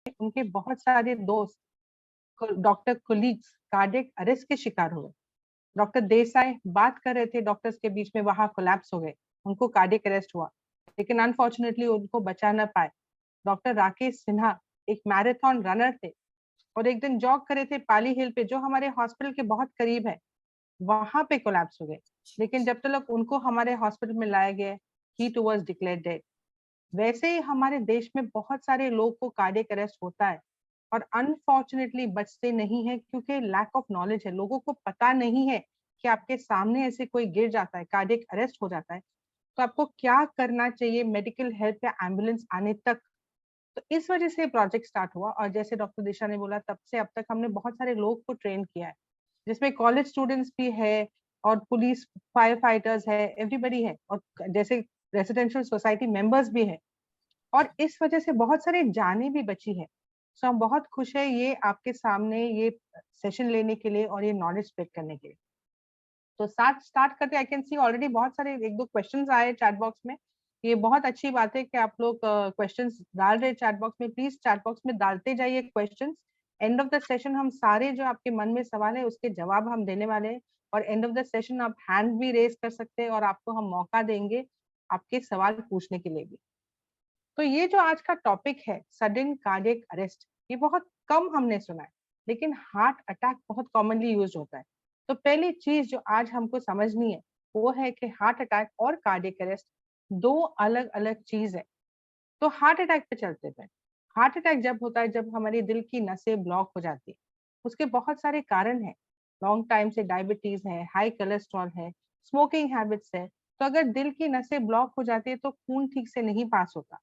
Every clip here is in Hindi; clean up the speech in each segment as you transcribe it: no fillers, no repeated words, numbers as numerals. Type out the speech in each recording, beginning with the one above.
उनके बहुत सारे दोस्त, डॉक्टर कोलीग्स कार्डियक अरेस्ट के शिकार हुए। डॉक्टर देसाई बात कर रहे थे, डॉक्टर्स के बीच में वहां कोलैप्स हो गए, उनको कार्डियक अरेस्ट हुआ, लेकिन अनफॉर्चुनेटली उनको बचा ना पाए। डॉक्टर राकेश सिन्हा एक मैराथन रनर थे और एक दिन जॉग कर रहे थे पाली हिल पे, जो हमारे हॉस्पिटल के बहुत करीब है, वहां पे कोलैप्स हो गए। लेकिन जब तक उनको हमारे हॉस्पिटल में लाया गया, ही टू वाज डिक्लेयर्ड डेड। वैसे ही हमारे देश में बहुत सारे लोग को कार्डियक अरेस्ट होता है और अनफॉर्चुनेटली बचते नहीं है, क्योंकि लैक ऑफ नॉलेज है, लोगों को पता नहीं है कि आपके सामने ऐसे कोई गिर जाता है, कार्डियक अरेस्ट हो जाता है, तो आपको क्या करना चाहिए मेडिकल हेल्प या एम्बुलेंस आने तक। तो इस वजह से प्रोजेक्ट स्टार्ट हुआ और जैसे डॉक्टर दिशा ने बोला, तब से अब तक हमने बहुत सारे लोग को ट्रेन किया है, जिसमें कॉलेज स्टूडेंट्स भी है और पुलिस, फायर फाइटर्स है, एवरीबडी है, और जैसे रेसिडेंशियल सोसाइटी मेंबर्स भी है, और इस वजह से बहुत सारे जानें भी बची है। सो हम बहुत खुश है ये आपके सामने ये सेशन लेने के लिए और ये नॉलेज स्प्रेड करने के लिए। तो साथ स्टार्ट करते, आई कैन सी ऑलरेडी बहुत सारे एक दो क्वेश्चंस आए चैट बॉक्स में। ये बहुत अच्छी बात है कि आप लोग क्वेश्चंस डाल रहे हैं चैट बॉक्स में। प्लीज चैट बॉक्स में डालते जाइए questions. End of the session हम सारे जो आपके मन में सवाल है उसके जवाब हम देने वाले हैं, और एंड ऑफ द सेशन आप हैंड भी रेज कर सकते हैं और आपको हम मौका देंगे आपके सवाल पूछने के लिए भी। तो ये जो आज का टॉपिक है सडन कार्डियक अरेस्ट, ये बहुत कम हमने सुना है, लेकिन हार्ट अटैक बहुत कॉमनली यूज होता है। तो पहली चीज जो आज हमको समझनी है वो है कि हार्ट अटैक और कार्डियक अरेस्ट दो अलग अलग चीज है। तो हार्ट अटैक पे चलते हैं। हार्ट अटैक जब होता है जब हमारी दिल की नसें ब्लॉक हो जाती है। उसके बहुत सारे कारण हैं, लॉन्ग टाइम से डायबिटीज है, हाई कोलेस्ट्रॉल है, स्मोकिंग हैबिट्स है। तो अगर दिल की नसें ब्लॉक हो जाती है तो खून ठीक से नहीं पास होता।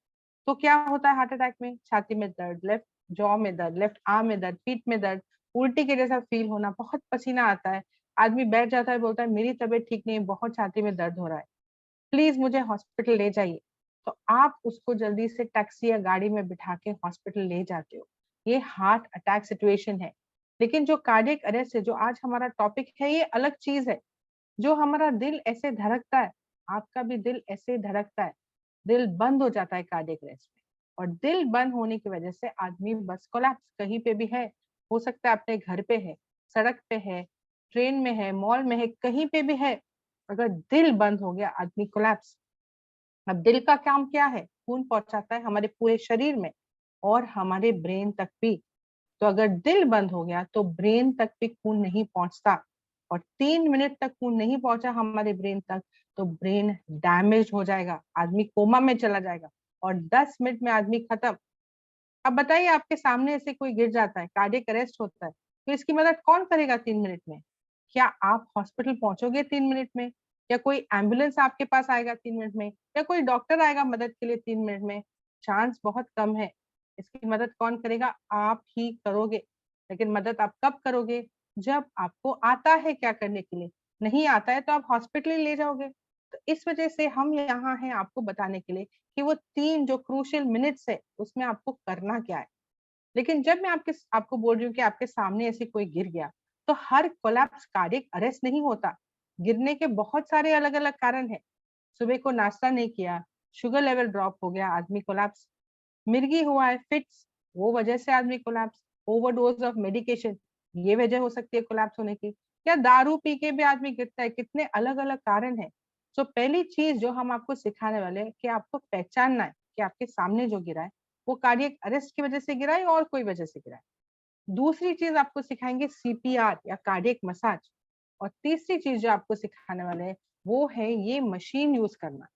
तो क्या होता है हार्ट अटैक में? छाती में दर्द, लेफ्ट जॉ में दर्द, लेफ्ट आर्म में दर्द, पीठ में दर्द, उल्टी के जैसा फील होना, बहुत पसीना आता है, आदमी बैठ जाता है, बोलता है मेरी तबीयत ठीक नहीं है, बहुत छाती में दर्द हो रहा है, प्लीज मुझे हॉस्पिटल ले जाइए। तो आप उसको जल्दी से टैक्सी या गाड़ी में बिठा के हॉस्पिटल ले जाते हो। ये हार्ट अटैक सिचुएशन है। लेकिन जो कार्डियक अरेस्ट है, जो आज हमारा टॉपिक है, ये अलग चीज है। जो हमारा दिल ऐसे धड़कता है, आपका भी दिल ऐसे धड़कता है, दिल बंद हो जाता है कार्डियक अरेस्ट में। और दिल बंद होने की वजह से आदमी बस कोलैप्स कहीं पे भी है, हो सकता है अपने घर पे है, सड़क पे है, ट्रेन में है, मॉल में है, कहीं पे भी है, अगर दिल बंद हो गया आदमी कोलैप्स। अब दिल का काम क्या है? खून पहुंचाता है हमारे पूरे शरीर में और हमारे ब्रेन तक भी। तो अगर दिल बंद हो गया तो ब्रेन तक भी खून नहीं पहुंचता, और 3 मिनट तक खून नहीं पहुंचा हमारे ब्रेन तक तो ब्रेन डैमेज हो जाएगा, आदमी कोमा में चला जाएगा और 10 मिनट में आदमी खत्म। अब बताइए, आपके सामने ऐसे कोई गिर जाता है, कार्डियक अरेस्ट होता है, तो इसकी मदद कौन करेगा 3 मिनट में? क्या आप हॉस्पिटल पहुंचोगे 3 मिनट में? या कोई एम्बुलेंस आपके पास आएगा 3 मिनट में? या कोई डॉक्टर आएगा मदद के लिए 3 मिनट में? चांस बहुत कम है। इसकी मदद कौन करेगा? आप ही करोगे। लेकिन मदद आप कब करोगे? जब आपको आता है क्या करने के लिए। नहीं आता है तो आप हॉस्पिटल ही ले जाओगे। तो इस वजह से हम यहाँ हैं आपको बताने के लिए कि वो 3 जो क्रूशियल मिनट्स है उसमें आपको करना क्या है। लेकिन जब मैं आपको बोल रही हूँ कि आपके सामने ऐसे कोई गिर गया, तो हर कोलैप्स कार्डियक अरेस्ट नहीं होता। गिरने के बहुत सारे अलग अलग कारण है। सुबह को नाश्ता नहीं किया, शुगर लेवल ड्रॉप हो गया, आदमी कोलैप्स। मिर्गी हुआ है, फिट्स, वो वजह से आदमी कोलैप्स। ओवरडोज ऑफ मेडिकेशन, ये वजह हो सकती है कोलैप्स होने की। या दारू पी के भी आदमी गिरता है, कितने अलग अलग कारण है। तो पहली चीज जो हम आपको सिखाने वाले हैं कि आपको पहचानना है कि आपके सामने जो गिरा है वो कार्डियक अरेस्ट की वजह से गिरा है और कोई वजह से गिरा है। दूसरी चीज आपको सिखाएंगे सीपीआर या कार्डियक मसाज। और तीसरी चीज जो आपको सिखाने वाले हैं वो है ये मशीन यूज करना।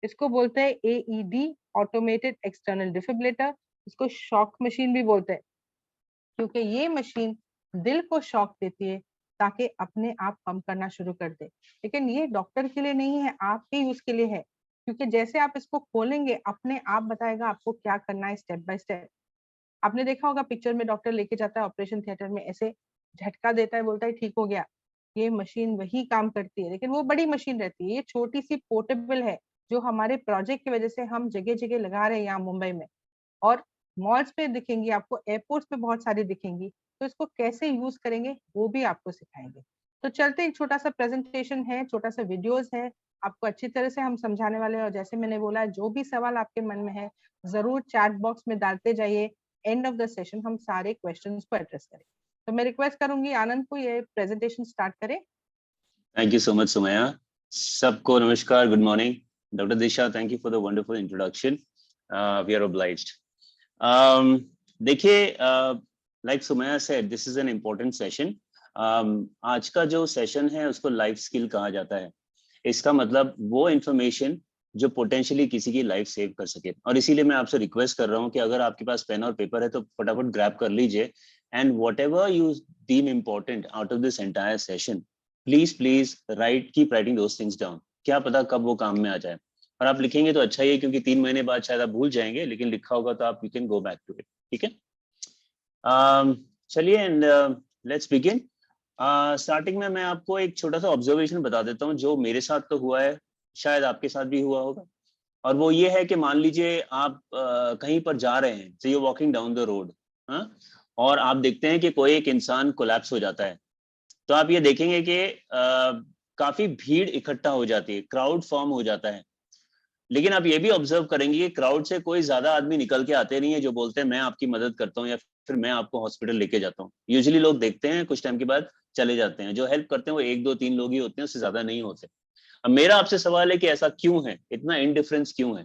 इसको बोलते हैं एईडी, ऑटोमेटेड एक्सटर्नल डिफिब्रिलेटर। इसको शॉक मशीन भी बोलते हैं, क्योंकि ये मशीन दिल को शॉक देती है ताकि अपने आप पंप करना शुरू कर दे। लेकिन ये डॉक्टर के लिए नहीं है, आपके यूज के लिए है, क्योंकि जैसे आप इसको खोलेंगे अपने आप बताएगा आपको क्या करना है स्टेप बाय स्टेप। आपने देखा होगा पिक्चर में डॉक्टर लेके जाता है ऑपरेशन थिएटर में, ऐसे झटका देता है, बोलता है ठीक हो गया। ये मशीन वही काम करती है, लेकिन वो बड़ी मशीन रहती है, ये छोटी सी पोर्टेबल है, जो हमारे प्रोजेक्ट की वजह से हम जगह जगह लगा रहे हैं यहाँ मुंबई में। और मॉल्स पे दिखेंगी आपको, एयरपोर्ट्स पे बहुत सारी दिखेंगी। तो इसको कैसे यूज करेंगे वो भी आपको सिखाएंगे। तो चलते, एक छोटा सा प्रेजेंटेशन है, छोटा सा वीडियोस है, आपको अच्छी तरह से हम समझाने वाले हैं। और जैसे मैंने बोला, जो भी सवाल आपके मन में है जरूर चैट बॉक्स में डालते जाइए। एंड ऑफ द सेशन हम सारे क्वेश्चंस को एड्रेस करें। तो मैं रिक्वेस्ट करूंगी आनंद को ये प्रेजेंटेशन स्टार्ट करें। Thank you so much Sumaiya. सबको नमस्कार, good morning. Doctor Disha, thank you for the wonderful introduction. We are obliged. देखिए, like Sumaiya said, this is an important session. आज का जो सेशन है उसको लाइफ स्किल कहा जाता है। इसका मतलब वो इंफॉर्मेशन जो पोटेंशियली किसी की लाइफ सेव कर सके, और इसीलिए मैं आपसे रिक्वेस्ट कर रहा हूँ कि अगर आपके पास पेन और पेपर है तो फटाफट ग्रैब कर लीजिए, and whatever you deem important out of this entire session, please write, keep writing those things down. क्या पता कब वो काम में आ जाए, और आप लिखेंगे तो अच्छा ही है, क्योंकि 3 महीने बाद शायद आप भूल जाएंगे, लेकिन लिखा होगा तो आप you can go back to it. ठीक है, चलिए, एंड लेट्स बिगिन। स्टार्टिंग में मैं आपको एक छोटा सा ऑब्जर्वेशन बता देता हूँ जो मेरे साथ तो हुआ है, शायद आपके साथ भी हुआ होगा। और वो ये है कि मान लीजिए आप कहीं पर जा रहे हैं, so you're walking down the road, और आप देखते हैं कि कोई एक इंसान कोलैप्स हो जाता है। तो आप ये देखेंगे कि काफी भीड़ इकट्ठा हो जाती है, क्राउड फॉर्म हो जाता है। लेकिन आप ये भी ऑब्जर्व करेंगे कि क्राउड से कोई ज्यादा आदमी निकल के आते नहीं है जो बोलते हैं मैं आपकी मदद करता हूँ या फिर मैं आपको हॉस्पिटल लेके जाता हूँ। यूजुअली लोग देखते हैं कुछ टाइम के बाद चले जाते हैं, जो हेल्प करते हैं वो 1 2 3 लोग ही होते हैं, उससे ज्यादा नहीं होते। अब मेरा आपसे सवाल है कि ऐसा क्यों है, इतना इनडिफरेंस क्यों है?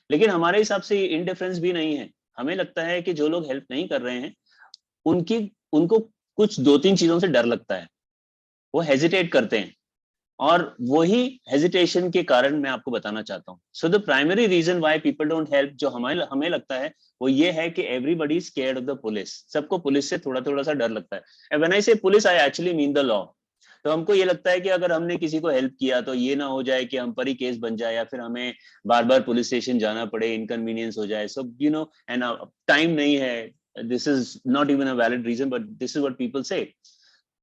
लेकिन हमारे हिसाब से इनडिफरेंस भी नहीं है। हमें लगता है कि जो लोग हेल्प नहीं कर रहे हैं उनको कुछ 2 3 चीजों से डर लगता है, वो हेजिटेट करते हैं, और वही हेजिटेशन के कारण मैं आपको बताना चाहता हूँ। So the primary reason why people don't help, जो हमें लगता है, वो ये है कि everybody scared of the police. सबको पुलिस से थोड़ा थोड़ा सा डर लगता है। व्हेन आई से police, I actually mean the law. तो हमको ये लगता है कि अगर हमने किसी को हेल्प किया तो ये ना हो जाए कि हम पर ही केस बन जाए, या फिर हमें बार बार पुलिस स्टेशन जाना पड़े, इनकन्वीनियंस हो जाए। So you know, and time नहीं है। This is not even a valid reason, but this is what people say.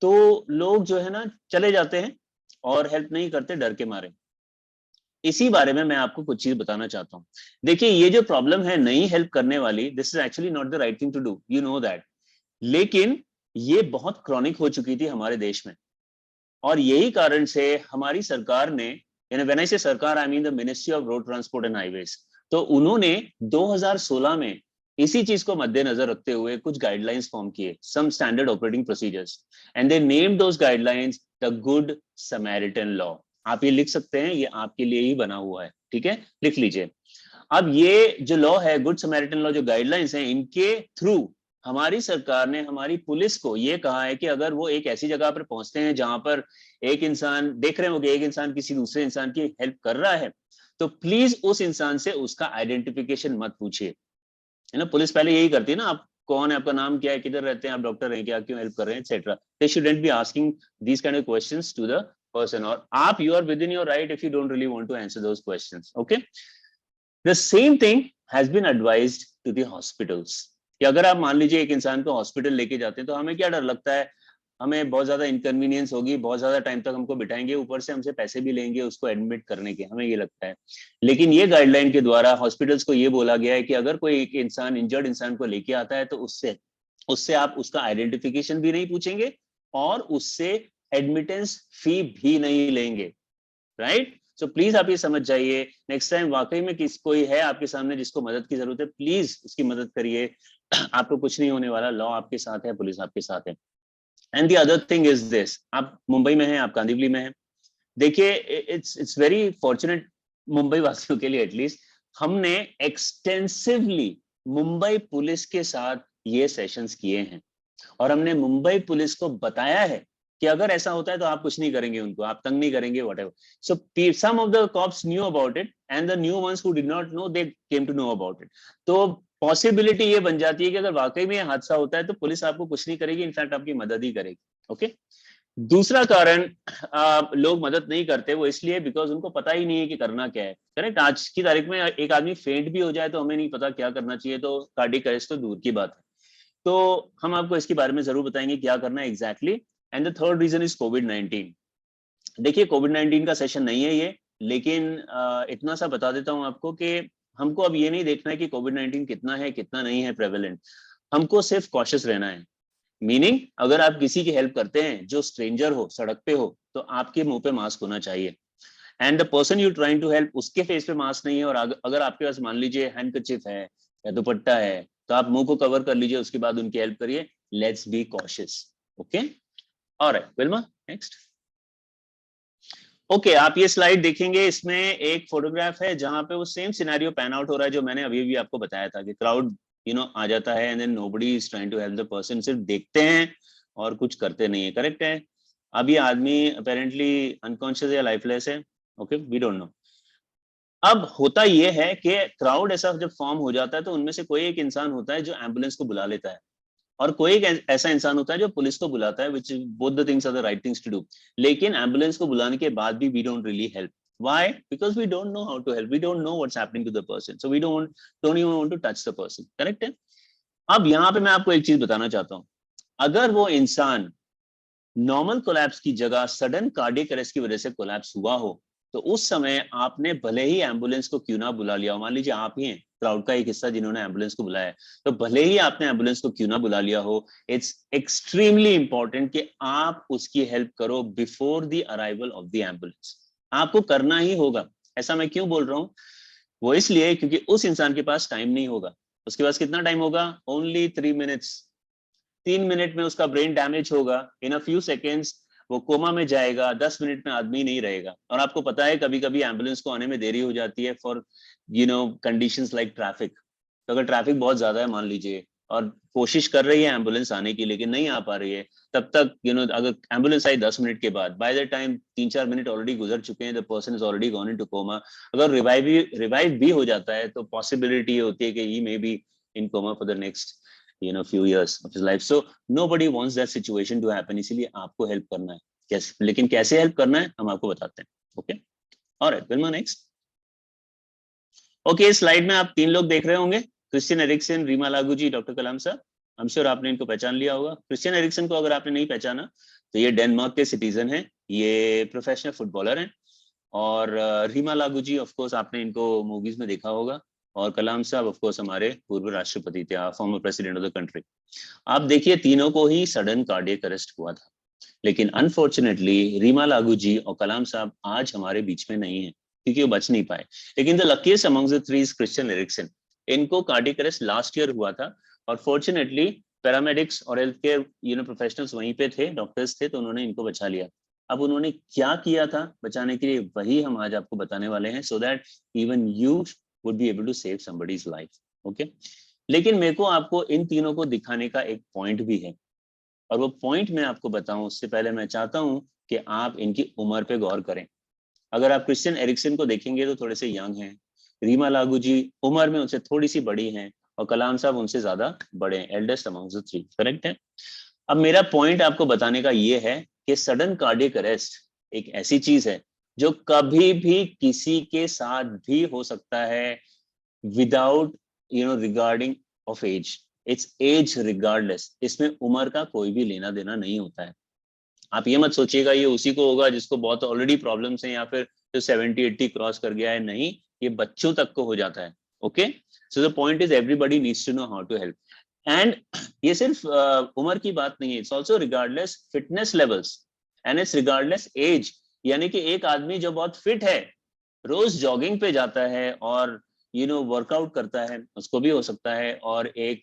तो लोग जो है ना चले जाते हैं और हेल्प नहीं करते डर के मारे। इसी बारे में मैं आपको कुछ चीज बताना चाहता हूं। देखिए, ये जो प्रॉब्लम है नहीं हेल्प करने वाली, this is actually not the right thing to do, you know that. लेकिन ये बहुत क्रॉनिक हो चुकी थी हमारे देश में, और यही कारण से हमारी सरकार ने, यानी व्हेन आई से सरकार, I mean the ministry of road transport and highways, तो उन्होंने 2016 में इसी चीज को मद्देनजर रखते हुए कुछ गाइडलाइंस फॉर्म किए, some standard operating procedures, and they named those guidelines the good Samaritan law. आप ये लिख सकते हैं, ये आपके लिए ही बना हुआ है, ठीक है, लिख लीजिए। अब ये जो लॉ है, गुड समैरिटन लॉ, जो गाइडलाइंस हैं, इनके थ्रू हमारी सरकार ने हमारी पुलिस को ये कहा है कि अगर वो एक ऐसी जगह पर पहुंचते हैं जहां पर एक इंसान, देख रहे होंगे एक इंसान किसी दूसरे इंसान की हेल्प कर रहा है, तो प्लीज उस इंसान से उसका आइडेंटिफिकेशन मत पूछिए। है ना, पुलिस पहले यही करती है ना, आप कौन है, आपका नाम क्या है, किधर रहते हैं, आप डॉक्टर हैं क्या, क्यों हेल्प कर रहे हैं, etcetera. They shouldn't be asking these kind of questions to the person, और आप, you are within your right if you don't really want to answer those questions. Okay, the same thing has been advised to the hospitals, कि अगर आप मान लीजिए एक इंसान को हॉस्पिटल लेके जाते हैं तो हमें क्या डर लगता है, हमें बहुत ज्यादा इनकन्वीनियंस होगी, बहुत ज्यादा टाइम तक हमको बिठाएंगे, ऊपर से हमसे पैसे भी लेंगे उसको एडमिट करने के, हमें ये लगता है। लेकिन ये गाइडलाइन के द्वारा हॉस्पिटल्स को ये बोला गया है कि अगर कोई एक इंसान, इंजर्ड इंसान को लेके आता है, तो उससे आप उसका आइडेंटिफिकेशन भी नहीं पूछेंगे और उससे एडमिटेंस फी भी नहीं लेंगे, राइट। सो प्लीज आप ये समझ जाइए, नेक्स्ट टाइम वाकई में कोई है आपके सामने जिसको मदद की जरूरत है, प्लीज उसकी मदद करिए। आपको कुछ नहीं होने वाला, लॉ आपके साथ है, पुलिस आपके साथ है। And the other thing is this, आप मुंबई में हैं, आप कांदिवली में हैं, देखिए, इट्स वेरी फॉर्चुनेट मुंबई वासियों के लिए एटलीस्ट, हमने एक्सटेंसिवली मुंबई पुलिस के साथ ये सेशंस किए हैं, और हमने मुंबई पुलिस को बताया है कि अगर ऐसा होता है तो आप कुछ नहीं करेंगे, उनको आप तंग नहीं करेंगे, whatever. So some of the cops knew about it, and the new ones who did not know, they came to know about it. तो पॉसिबिलिटी ये बन जाती है कि अगर वाकई में हादसा होता है तो पुलिस आपको कुछ नहीं करेगी, इनफैक्ट आपकी मदद ही करेगी। ओके, दूसरा कारण लोग मदद नहीं करते, वो इसलिए बिकॉज उनको पता ही नहीं है कि करना क्या है। करेक्ट, आज की तारीख में एक आदमी फेंट भी हो जाए तो हमें नहीं पता क्या करना चाहिए, तो कार्डियक अरेस्ट तो दूर की बात है। तो हम आपको इसके बारे में जरूर बताएंगे क्या करना है exactly. And the third reason is कोविड-19। देखिए, कोविड-19 का सेशन नहीं है ये, लेकिन इतना सा बता देता हूं आपको कि हमको अब ये नहीं देखना है कि कोविड-19 कितना है कितना नहीं है प्रेवेलेंट, हमको सिर्फ कॉशियस रहना है। मीनिंग, अगर आप किसी की हेल्प करते हैं जो स्ट्रेंजर हो, सड़क पे हो, तो आपके मुंह पे मास्क होना चाहिए, and the person you trying to help उसके फेस पे मास्क नहीं है, और अगर आपके पास मान लीजिए हैंडकरचिफ है या दुपट्टा है तो आप मुंह को कवर कर लीजिए, उसके बाद उनकी हेल्प करिए। Let's be cautious. Okay, alright Wilma, next. Okay, आप ये स्लाइड देखेंगे, इसमें एक फोटोग्राफ है जहां पे वो सेम सिनेरियो पैन आउट हो रहा है जो मैंने अभी भी आपको बताया था कि क्राउड आ जाता है and then nobody is trying to help the person, सिर्फ देखते हैं और कुछ करते नहीं है। करेक्ट है। अब ये आदमी अपेरेंटली अनकॉन्शियस या लाइफलेस है। Okay, we don't know. अब होता यह है कि क्राउड ऐसा जब फॉर्म हो जाता है तो उनमें से कोई एक इंसान होता है जो एम्बुलेंस को बुला लेता है, और कोई एक ऐसा इंसान होता है जो पुलिस को बुलाता है, which both the things are the right things to do। लेकिन एम्बुलेंस को बुलाने के बाद भी we don't really help। Why? Because we don't know how to help, we don't know what's happening to the person, so we don't even want to touch the person। Correct है। अब यहाँ पे मैं आपको एक चीज बताना चाहता हूँ, अगर वो इंसान नॉर्मल कोलैप्स की जगह सडन कार्डियक अरेस्ट की वजह से कोलैप्स हुआ हो, तो उस समय आपने भले ही एम्बुलेंस को क्यों ना बुला लिया हो, मान लीजिए आप ही हैं क्राउड का एक हिस्सा जिन्होंने एम्बुलेंस को बुलाया है, तो भले ही आपने एम्बुलेंस को क्यों ना बुला लिया हो, इट्स एक्सट्रीमली इंपॉर्टेंट कि आप उसकी हेल्प करो before the arrival of the ambulance. आपको करना ही होगा। ऐसा मैं क्यों बोल रहा हूँ? वो इसलिए क्योंकि उस इंसान के पास टाइम नहीं होगा। उसके पास कितना टाइम होगा? Only 3 minutes. 3 मिनट में उसका ब्रेन डैमेज होगा, इन अ फ्यू सेकेंड्स वो कोमा में जाएगा, 10 मिनट में आदमी नहीं रहेगा। और आपको पता है कभी कभी एम्बुलेंस को आने में देरी हो जाती है फॉर कंडीशंस लाइक ट्रैफिक। तो अगर ट्रैफिक बहुत ज्यादा है मान लीजिए, और कोशिश कर रही है एम्बुलेंस आने की लेकिन नहीं आ पा रही है, तब तक अगर एम्बुलेंस आई 10 मिनट के बाद, by the time 3-4 minute already गुजर चुके हैं, the person is already gone into coma. अगर रिवाइव भी हो जाता है तो पॉसिबिलिटी होती है कि he may be in coma for the next few years of his life। So nobody wants that situation to happen। इसीलिए आपको हेल्प करना है। कैसे, लेकिन कैसे हेल्प करना है हम आपको बताते हैं। Okay, alright, Wilma, next. Okay, slide में आप 3 लोग देख रहे होंगे, क्रिश्चियन एरिक्सन, रीमा लागू जी, डॉक्टर कलाम साहब। आई एम श्योर आपने इनको पहचान लिया होगा। क्रिश्चियन एरिक्सन को अगर आपने नहीं पहचाना तो ये डेनमार्क के सिटीजन हैं, ये प्रोफेशनल फुटबॉलर हैं। और रीमा लागू जी ऑफ कोर्स आपने इनको मूवीज में देखा होगा, और कलाम साहब ऑफ कोर्स हमारे पूर्व राष्ट्रपति थे, former president of the country. आप देखिए तीनों को ही सडन कार्डियक अरेस्ट हुआ था, लेकिन अनफॉर्चुनेटली रीमा लागू जी और कलाम साहब आज हमारे बीच में नहीं है क्योंकि वो बच नहीं पाए। लेकिन the luckiest among the three is Christian Eriksen. इनको कार्डियक अरेस्ट लास्ट ईयर हुआ था, और फॉर्चुनेटली पैरामेडिक्स और हेल्थ केयर प्रोफेशनल्स वहीं पे थे, डॉक्टर्स थे, तो उन्होंने इनको बचा लिया। अब उन्होंने क्या किया था बचाने के लिए, वही हम आज आपको बताने वाले हैं, so that even you would be able to save somebody's life। Okay, लेकिन मेरे को आपको इन तीनों को दिखाने का एक पॉइंट भी है, और वो पॉइंट मैं आपको बताऊं उससे पहले मैं चाहता हूं कि आप इनकी उम्र पे गौर करें। अगर आप क्रिश्चियन एरिक्सन को देखेंगे तो थोड़े से यंग हैं, रीमा लागू जी उम्र में उनसे थोड़ी सी बड़ी हैं, और कलाम साहब उनसे ज्यादा बड़े हैं, eldest among the three. Correct है। अब मेरा पॉइंट आपको बताने का ये है कि सडन कार्डियक अरेस्ट एक ऐसी चीज है जो कभी भी किसी के साथ भी हो सकता है, without regarding of age. It's age regardless, इसमें उम्र का कोई भी लेना देना नहीं होता है। आप ये मत सोचिएगा ये उसी को होगा जिसको बहुत ऑलरेडी प्रॉब्लम्स हैं, या फिर जो 70-80 क्रॉस कर गया है, नहीं, ये बच्चों तक को हो जाता है। Okay, so the point is everybody needs to know how to help. And ये सिर्फ उम्र की बात नहीं है, it's also regardless fitness levels, and it's regardless age. यानी कि एक आदमी जो बहुत फिट है, रोज जॉगिंग पे जाता है और वर्कआउट करता है, उसको भी हो सकता है, और एक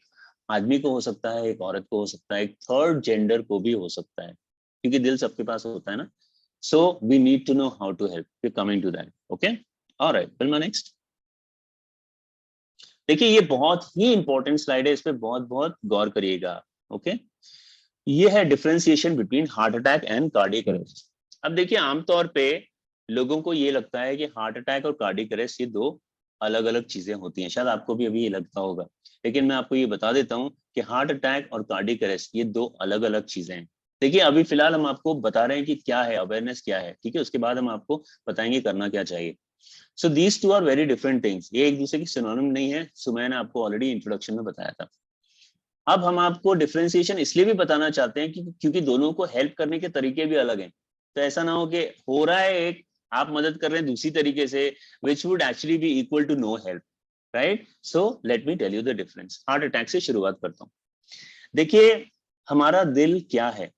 आदमी को हो सकता है, एक औरत को हो सकता है, एक थर्ड जेंडर को भी हो सकता है, क्योंकि दिल सबके पास होता है ना। So we need to know how to help, we coming to that. Okay, alright, film next. देखिए ये बहुत ही इंपॉर्टेंट स्लाइड है, इस पे बहुत बहुत गौर करिएगा। ओके, ये है differentiation between heart attack and cardiac arrest. अब देखिए आमतौर पे लोगों को ये लगता है कि हार्ट अटैक और कार्डियक अरेस्ट ये दो अलग अलग चीजें होती हैं, शायद आपको भी अभी ये लगता होगा, लेकिन मैं आपको ये बता देता हूं कि हार्ट अटैक और कार्डियक अरेस्ट ये दो अलग अलग चीजें हैं। देखिए अभी फिलहाल हम आपको बता रहे हैं कि क्या है, अवेयरनेस क्या है, ठीक है, उसके बाद हम आपको बताएंगे करना क्या चाहिए। So these two are very different things, ये एक दूसरे की सिनोनिम नहीं है, सो मैंने आपको ऑलरेडी इंट्रोडक्शन में बताया था। अब हम आपको डिफरेंशिएशन इसलिए भी बताना चाहते हैं क्योंकि दोनों को हेल्प करने के तरीके भी अलग हैं। तो ऐसा ना हो कि हो रहा है एक, आप मदद कर रहे हैं दूसरी तरीके से, which would actually be equal to no help, right? So let me tell you the difference। Heart attack से शुरुआत करता हूँ। देखिए हमारा दिल क्या है?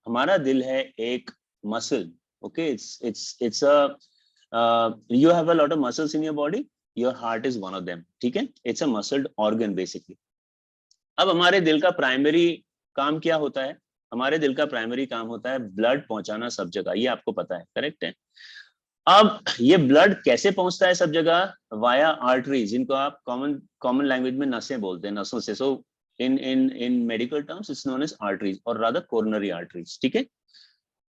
हमारा दिल है एक muscle. Okay, it's a you have a lot of muscles in your body, your heart is one of them, ठीक है, it's a muscled organ basically। अब हमारे दिल का प्राइमरी काम क्या होता है? हमारे दिल का प्राइमरी काम होता है ब्लड पहुंचाना सब जगह, ये आपको पता है, करेक्ट है? अब ये ब्लड कैसे पहुंचता है सब जगह? वाया आर्टरीज, जिनको आप कॉमन कॉमन लैंग्वेज में नसें बोलते हैं, नसों से। So in medical terms it's known as arteries और रादर कोरोनरी आर्टरीज, ठीक है?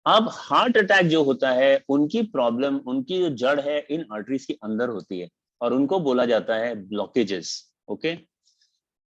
अब हार्ट अटैक जो होता है, उनकी प्रॉब्लम, उनकी जो जड़ है इन आर्टरीज के अंदर होती है और उनको बोला जाता है ब्लॉकेजेस। ओके,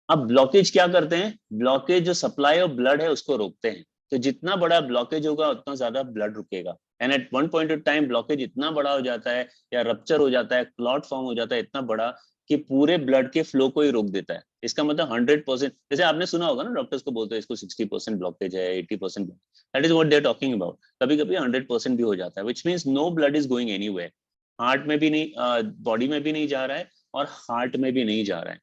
अब ब्लॉकेज क्या करते हैं? ब्लॉकेज जो सप्लाई ऑफ ब्लड है उसको रोकते हैं। तो जितना बड़ा ब्लॉकेज होगा उतना ज्यादा ब्लड रुकेगा। And at one point of time blockage इतना बड़ा हो जाता है या रप्चर हो जाता है, क्लॉट फॉर्म हो जाता है इतना बड़ा कि पूरे ब्लड के फ्लो को ही रोक देता है। इसका मतलब 100%, जैसे आपने सुना होगा ना, डॉक्टर्स को बोलते हैं इसको 60% ब्लॉकेज है, 80%, that is what they are talking about. कभी कभी 100% भी हो जाता है, which means no blood is going anywhere. Heart में भी नहीं, बॉडी में भी नहीं जा रहा है और हार्ट में भी नहीं जा रहा है।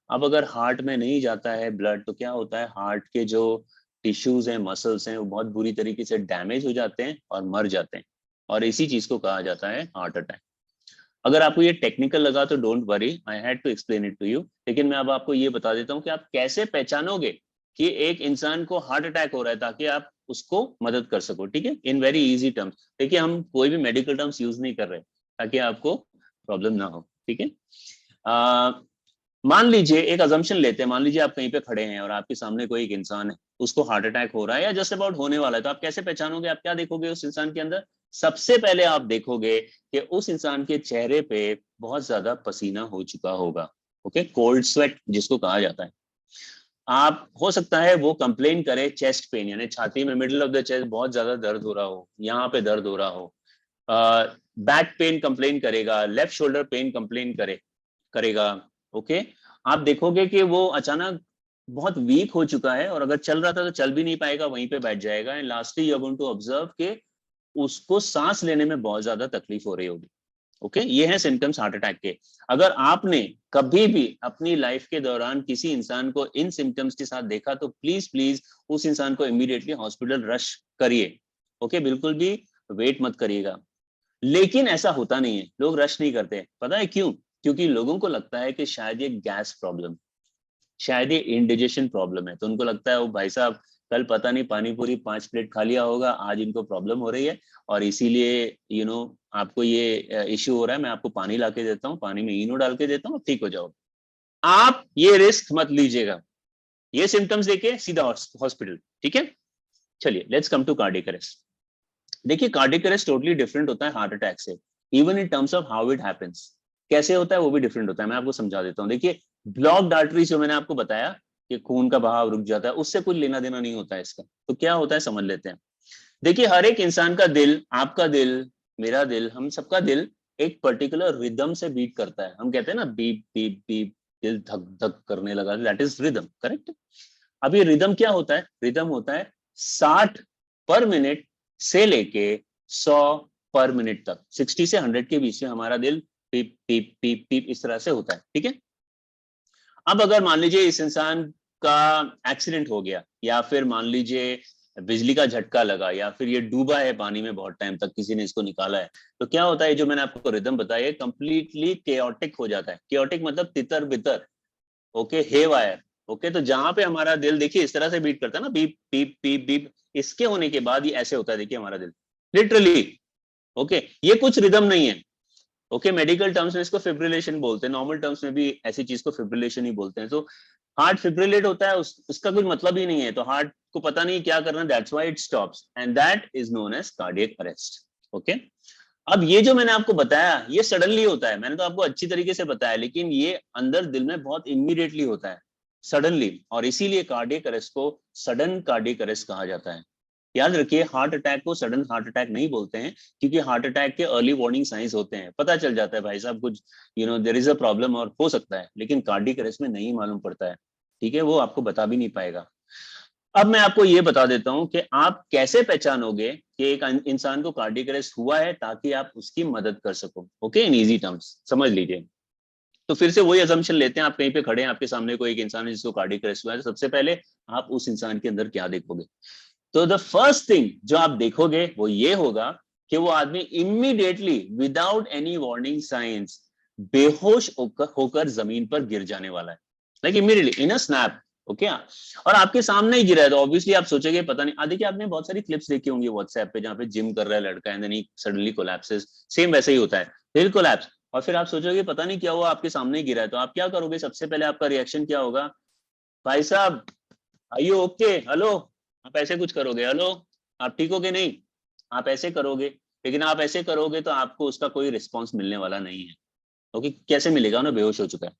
अब अगर हार्ट में नहीं जाता है ब्लड तो क्या होता है? हार्ट के जो टिश्यूज हैं, मसल्स हैं, वो बहुत बुरी तरीके से डैमेज हो जाते हैं और मर जाते हैं, और इसी चीज को कहा जाता है हार्ट अटैक। अगर आपको ये टेक्निकल लगा तो don't worry, I had to explain it to you. लेकिन मैं अब आपको ये बता देता हूँ कि आप कैसे पहचानोगे कि एक इंसान को हार्ट अटैक हो रहा है, ताकि आप उसको मदद कर सको, ठीक है? In very easy terms. देखिए, हम कोई भी मेडिकल टर्म्स यूज नहीं कर रहे ताकि आपको प्रॉब्लम ना हो, ठीक है? मान लीजिए, एक अजम्पशन लेते हैं, मान लीजिए आप कहीं पे खड़े हैं और आपके सामने कोई एक इंसान है, उसको हार्ट अटैक हो रहा है या जस्ट अबाउट होने वाला है। तो आप कैसे पहचानोगे? आप क्या देखोगे उस इंसान के अंदर? सबसे पहले आप देखोगे कि उस इंसान के चेहरे पे बहुत ज्यादा पसीना हो चुका होगा। ओके, कोल्ड स्वेट जिसको कहा जाता है। आप, हो सकता है वो कंप्लेन करे चेस्ट पेन, यानी छाती में मिडिल ऑफ द चेस्ट बहुत ज्यादा दर्द हो रहा हो, यहाँ पे दर्द हो रहा हो। बैक पेन कंप्लेन करेगा, लेफ्ट शोल्डर पेन कंप्लेन करेगा। ओके, आप देखोगे कि वो अचानक बहुत वीक हो चुका है और अगर चल रहा था तो चल भी नहीं पाएगा, वहीं पे बैठ जाएगा। And lastly you are going to observe कि उसको सांस लेने में बहुत ज्यादा तकलीफ हो रही होगी। ओके, ये हैं सिम्टम्स हार्ट अटैक के। अगर आपने कभी भी अपनी लाइफ के दौरान किसी इंसान को इन सिम्टम्स के साथ देखा तो प्लीज प्लीज उस इंसान को इमीडिएटली हॉस्पिटल रश करिए। ओके, बिल्कुल भी वेट मत करिएगा। लेकिन ऐसा होता नहीं है, लोग रश नहीं करते। पता है क्यों? क्योंकि लोगों को लगता है कि शायद ये गैस प्रॉब्लम, शायद ये इंडिजेशन प्रॉब्लम है। तो उनको लगता है वो भाई साहब कल पता नहीं पानी पूरी 5 प्लेट खा लिया होगा, आज इनको प्रॉब्लम हो रही है और इसीलिए आपको ये इश्यू हो रहा है, मैं आपको पानी ला के देता हूँ, पानी में इनो डाल के देता हूँ, ठीक हो जाओ। आप ये रिस्क मत लीजिएगा, ये सिम्टम्स देके सीधा हॉस्पिटल, ठीक है? चलिए, let's come to cardiac arrest. देखिए, कार्डियक अरेस्ट टोटली डिफरेंट होता है हार्ट अटैक से, even in terms of how it happens. कैसे होता है वो भी डिफरेंट होता है, मैं आपको समझा देता हूँ। देखिए, ब्लॉक्ड आर्टरीज जो मैंने आपको बताया कि खून का बहाव रुक जाता है, उससे कुछ लेना देना नहीं होता है इसका। तो क्या होता है समझ लेते हैं। देखिए, हर एक इंसान का दिल, आपका दिल, मेरा दिल, हम सबका दिल एक पर्टिकुलर रिदम से बीट करता है। हम कहते हैं ना, बीप बीप बीप, दिल धक धक करने लगा, दैट इज रिदम, करेक्ट? अब ये रिदम क्या होता है? रिदम होता है 60 पर मिनट से लेके 100 पर मिनट तक। 60 से 100 के बीच में हमारा दिल पीप पीप पीप पीप इस तरह से होता है, ठीक है? अब अगर मान लीजिए इस इंसान का एक्सीडेंट हो गया, या फिर मान लीजिए बिजली का झटका लगा, या फिर ये डूबा है पानी में बहुत टाइम तक, किसी ने इसको निकाला है, तो क्या होता है? जो मैंने आपको रिदम बताया कंप्लीटली केओटिक हो जाता है। केओटिक मतलब तितर बितर, ओके, हे वायर। ओके, तो जहां पे हमारा दिल देखिए इस तरह से बीट करता है ना, बीप बीप बीप बीप, इसके होने के बाद ये ऐसे होता है, देखिए हमारा दिल लिटरली। ओके, ये कुछ रिदम नहीं है। ओके, मेडिकल टर्म्स में इसको फिब्रिलेशन बोलते हैं, नॉर्मल टर्म्स में भी ऐसी चीज को फिब्रिलेशन ही बोलते हैं। तो हार्ट फिब्रिलेट होता है, उसका कोई मतलब ही नहीं है, तो हार्ट को पता नहीं क्या करना, that's why it stops, and that is known as cardiac arrest. Okay, अब ये जो मैंने आपको बताया ये सडनली होता है, मैंने तो आपको अच्छी तरीके से बताया, लेकिन ये अंदर दिल में बहुत इमीडिएटली होता है, सडनली, और इसीलिए कार्डियक अरेस्ट को सडन कार्डियक अरेस्ट कहा जाता है। याद रखिए, हार्ट अटैक को सडन हार्ट अटैक नहीं बोलते हैं, क्योंकि हार्ट अटैक के अर्ली वार्निंग साइंस होते हैं, पता चल जाता है भाई साहब कुछ देयर इज अ प्रॉब्लम और हो सकता है, लेकिन कार्डियक अरेस्ट में नहीं मालूम पड़ता है, ठीक है? वो आपको बता भी नहीं पाएगा। अब मैं आपको ये बता देता हूं कि आप कैसे पहचानोगे कि एक इंसान को कार्डियक अरेस्ट हुआ है, ताकि आप उसकी मदद कर सको। ओके, इन इजी टर्म्स समझ लीजिए। तो फिर से वही अजम्पशन लेते हैं, आप कहीं पे खड़े हैं, आपके सामने कोई एक इंसान है जिसको कार्डियक अरेस्ट हुआ है, तो सबसे पहले आप उस इंसान के अंदर क्या देखोगे? तो द फर्स्ट थिंग जो आप देखोगे वो ये होगा कि वो आदमी immediately without any warning science बेहोश होकर जमीन पर गिर जाने वाला है, like immediately in a snap. Okay और आपके सामने ही गिरा है तो ऑब्वियसली आप सोचोगे पता नहीं। देखिए आपने बहुत सारी क्लिप्स देखी होंगी व्हाट्सएप पे जहाँ पे जिम कर रहा है लड़का and then he suddenly collapses, same वैसे ही होता है, फिर कोलैप्स और फिर आप सोचोगे पता नहीं क्या हुआ, आपके सामने ही गिरा है। तो आप क्या करोगे, सबसे पहले आपका रिएक्शन क्या होगा, भाई साहब आर यू ओके, हेलो, आप ऐसे कुछ करोगे, हेलो आप ठीक हो कि नहीं, आप ऐसे करोगे। लेकिन आप ऐसे करोगे तो आपको उसका कोई रिस्पॉन्स मिलने वाला नहीं है। ओके कैसे मिलेगा ना, बेहोश हो चुका है।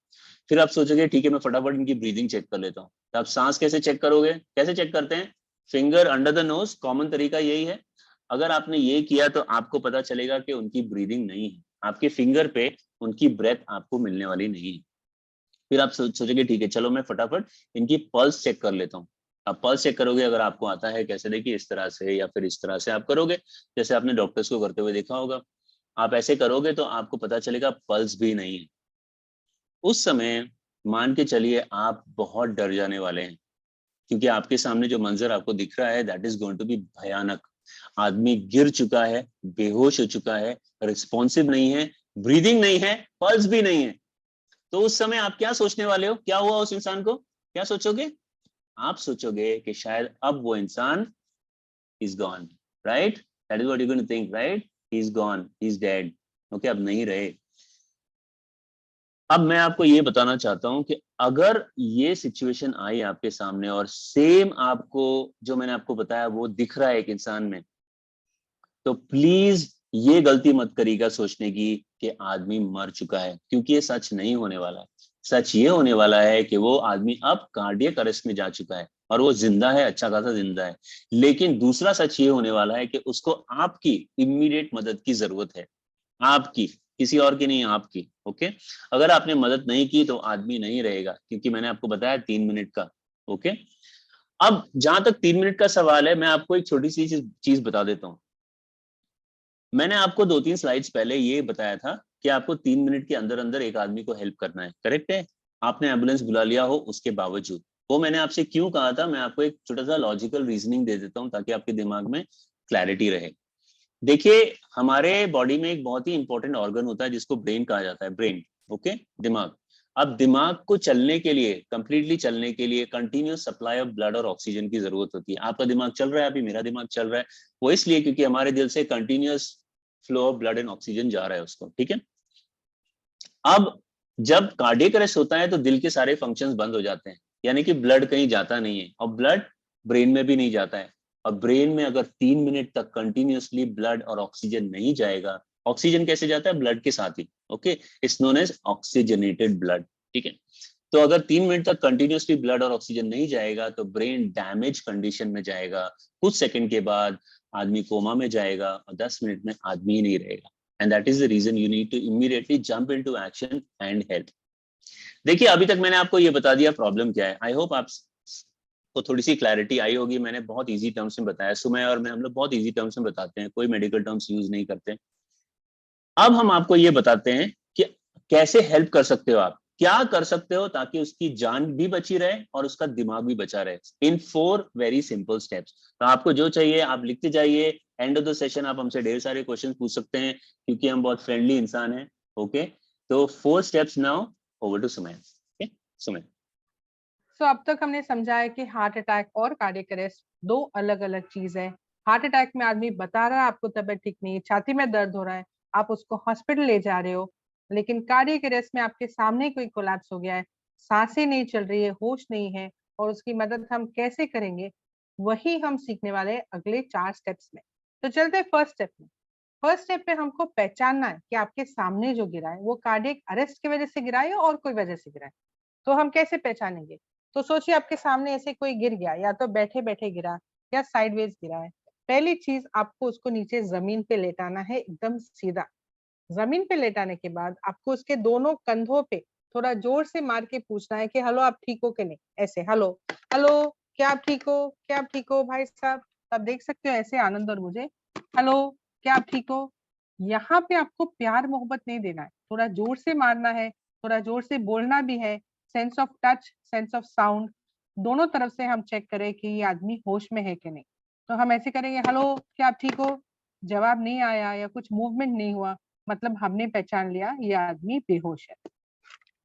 फिर आप सोचोगे ठीक है मैं फटाफट इनकी ब्रीदिंग चेक कर लेता हूँ। तो आप सांस कैसे चेक करोगे, कैसे चेक करते हैं, finger under the nose, common तरीका यही है। अगर आपने ये किया तो आपको पता चलेगा कि उनकी ब्रीदिंग नहीं है, आपके फिंगर पे उनकी ब्रेथ आपको मिलने वाली नहीं है। फिर आप सोचोगे ठीक है चलो मैं फटाफट इनकी पल्स चेक कर लेता हूँ। आप पल्स चेक करोगे, अगर आपको आता है कैसे, देखिए इस तरह से या फिर इस तरह से आप करोगे, जैसे आपने डॉक्टर्स को करते हुए देखा होगा। आप ऐसे करोगे तो आपको पता चलेगा पल्स भी नहीं है। उस समय मान के चलिए आप बहुत डर जाने वाले हैं, क्योंकि आपके सामने जो मंजर आपको दिख रहा है that is going to be भयानक। आदमी गिर चुका है, बेहोश हो चुका है, रिस्पॉन्सिव नहीं है, ब्रीदिंग नहीं है, पल्स भी नहीं है। तो उस समय आप क्या सोचने वाले हो, क्या हुआ उस इंसान को, क्या सोचोगे, आप सोचोगे कि शायद अब वो इंसान is gone, right, that is what you going to think, right, he is gone, he is dead. Okay अब नहीं रहे। अब मैं आपको ये बताना चाहता हूं कि अगर ये सिचुएशन आई आपके सामने और सेम आपको जो मैंने आपको बताया वो दिख रहा है एक इंसान में, तो प्लीज ये गलती मत करिएगा सोचने की कि आदमी मर चुका है, क्योंकि ये सच नहीं होने वाला है। सच ये होने वाला है कि वो आदमी अब कार्डियक अरेस्ट में जा चुका है और वो जिंदा है, अच्छा खासा जिंदा है। लेकिन दूसरा सच ये होने वाला है कि उसको आपकी इमीडिएट मदद की जरूरत है, आपकी, किसी और की नहीं, आपकी। ओके अगर आपने मदद नहीं की तो आदमी नहीं रहेगा, क्योंकि मैंने आपको बताया 3 मिनट का। ओके अब जहां तक 3 मिनट का सवाल है, मैं आपको एक छोटी सी चीज बता देता हूं। मैंने आपको 2-3 स्लाइड्स पहले ये बताया था कि आपको 3 मिनट के अंदर अंदर एक आदमी को हेल्प करना है, करेक्ट है। आपने एम्बुलेंस बुला लिया हो उसके बावजूद, वो मैंने आपसे क्यों कहा था, मैं आपको एक छोटा सा लॉजिकल रीजनिंग दे देता हूं ताकि आपके दिमाग में क्लैरिटी रहे। देखिए हमारे बॉडी में एक बहुत ही इंपॉर्टेंट ऑर्गन होता है जिसको ब्रेन कहा जाता है, ब्रेन, ओके, दिमाग। अब दिमाग को चलने के लिए, कंप्लीटली चलने के लिए कंटिन्यूस सप्लाई ऑफ ब्लड और ऑक्सीजन की जरूरत होती है। आपका दिमाग चल रहा है अभी, मेरा दिमाग चल रहा है, वो इसलिए क्योंकि हमारे दिल से continuous flow of blood and oxygen जा रहा है उसको, ठीक है। अब जब कार्डियक अरेस्ट होता है तो दिल के सारे फंक्शंस बंद हो जाते हैं, यानी कि ब्लड कहीं जाता नहीं है और ब्लड ब्रेन में भी नहीं जाता है। और ब्रेन में अगर 3 मिनट तक कंटिन्यूसली ब्लड और ऑक्सीजन नहीं जाएगा, ऑक्सीजन कैसे जाता है, ब्लड के साथ ही, okay, it's known as oxygenated blood, ठीक है। तो अगर 3 मिनट तक कंटिन्यूसली ब्लड और ऑक्सीजन नहीं जाएगा तो ब्रेन डैमेज कंडीशन में जाएगा, कुछ सेकंड के बाद आदमी कोमा में जाएगा और 10 मिनट में आदमी ही नहीं रहेगा। And that is the reason you need to immediately jump into action and help. देखिए अभी तक मैंने आपको ये बता दिया प्रॉब्लम क्या है। आई होप आप को थोड़ी सी क्लैरिटी आई होगी। मैंने बहुत इजी टर्म्स में बताया, सुमय और मैं हम लोग बहुत इजी टर्म्स में बताते हैं, कोई मेडिकल टर्म्स यूज नहीं करते। अब हम आपको ये बताते हैं कि कैसे हेल्प कर सकते हो, आप क्या कर सकते हो ताकि उसकी जान भी बची रहे और उसका दिमाग भी बचा रहे, इन 4 वेरी सिंपल स्टेप्स। तो आपको जो चाहिए आप लिखते जाइए, एंड ऑफ द सेशन आप हमसे ढेर सारे क्वेश्चन पूछ सकते हैं क्योंकि हम बहुत फ्रेंडली इंसान हैं। ओके तो 4 steps now, over to Sumaiya. Okay Sumaiya. So अब तक हमने समझा है कि हार्ट अटैक और कार्डियक अरेस्ट 2 अलग अलग चीज है। हार्ट अटैक में आदमी बता रहा है आपको तबीयत ठीक नहीं है, छाती में दर्द हो रहा है, आप उसको हॉस्पिटल ले जा रहे हो। लेकिन कार्डियक अरेस्ट में आपके सामने कोई कोलैप्स हो गया है, सांसें नहीं चल रही है, होश नहीं है, और उसकी मदद हम कैसे करेंगे, वही हम सीखने वाले हैं अगले 4 स्टेप्स में। तो चलते हैं फर्स्ट स्टेप में। फर्स्ट स्टेप पे हमको पहचानना है कि आपके सामने जो गिरा है वो कार्डियक अरेस्ट की वजह से गिरा है और कोई वजह से गिरा है। तो हम कैसे पहचानेंगे, तो सोचिए आपके सामने ऐसे कोई गिर गया, या तो बैठे बैठे गिरा या साइडवेज गिरा है। पहली चीज आपको उसको नीचे जमीन पे लेटाना है, एकदम सीधा। जमीन पे लेटाने के बाद आपको उसके दोनों कंधों पे थोड़ा जोर से मार के पूछना है कि हेलो आप ठीक हो कि नहीं, ऐसे हेलो हेलो, क्या आप ठीक हो, क्या आप ठीक हो भाई साहब। आप देख सकते हो ऐसे आनंद और मुझे, हेलो क्या आप ठीक हो। यहाँ पे आपको प्यार मोहब्बत नहीं देना है, थोड़ा जोर से मारना है, थोड़ा जोर से बोलना भी है। Sense of touch, sense of sound, दोनों तरफ से हम चेक करें कि ये आदमी होश में है कि नहीं। तो हम ऐसे करेंगे, हेलो क्या आप ठीक हो, जवाब नहीं आया या कुछ मूवमेंट नहीं हुआ, मतलब हमने पहचान लिया ये आदमी बेहोश है।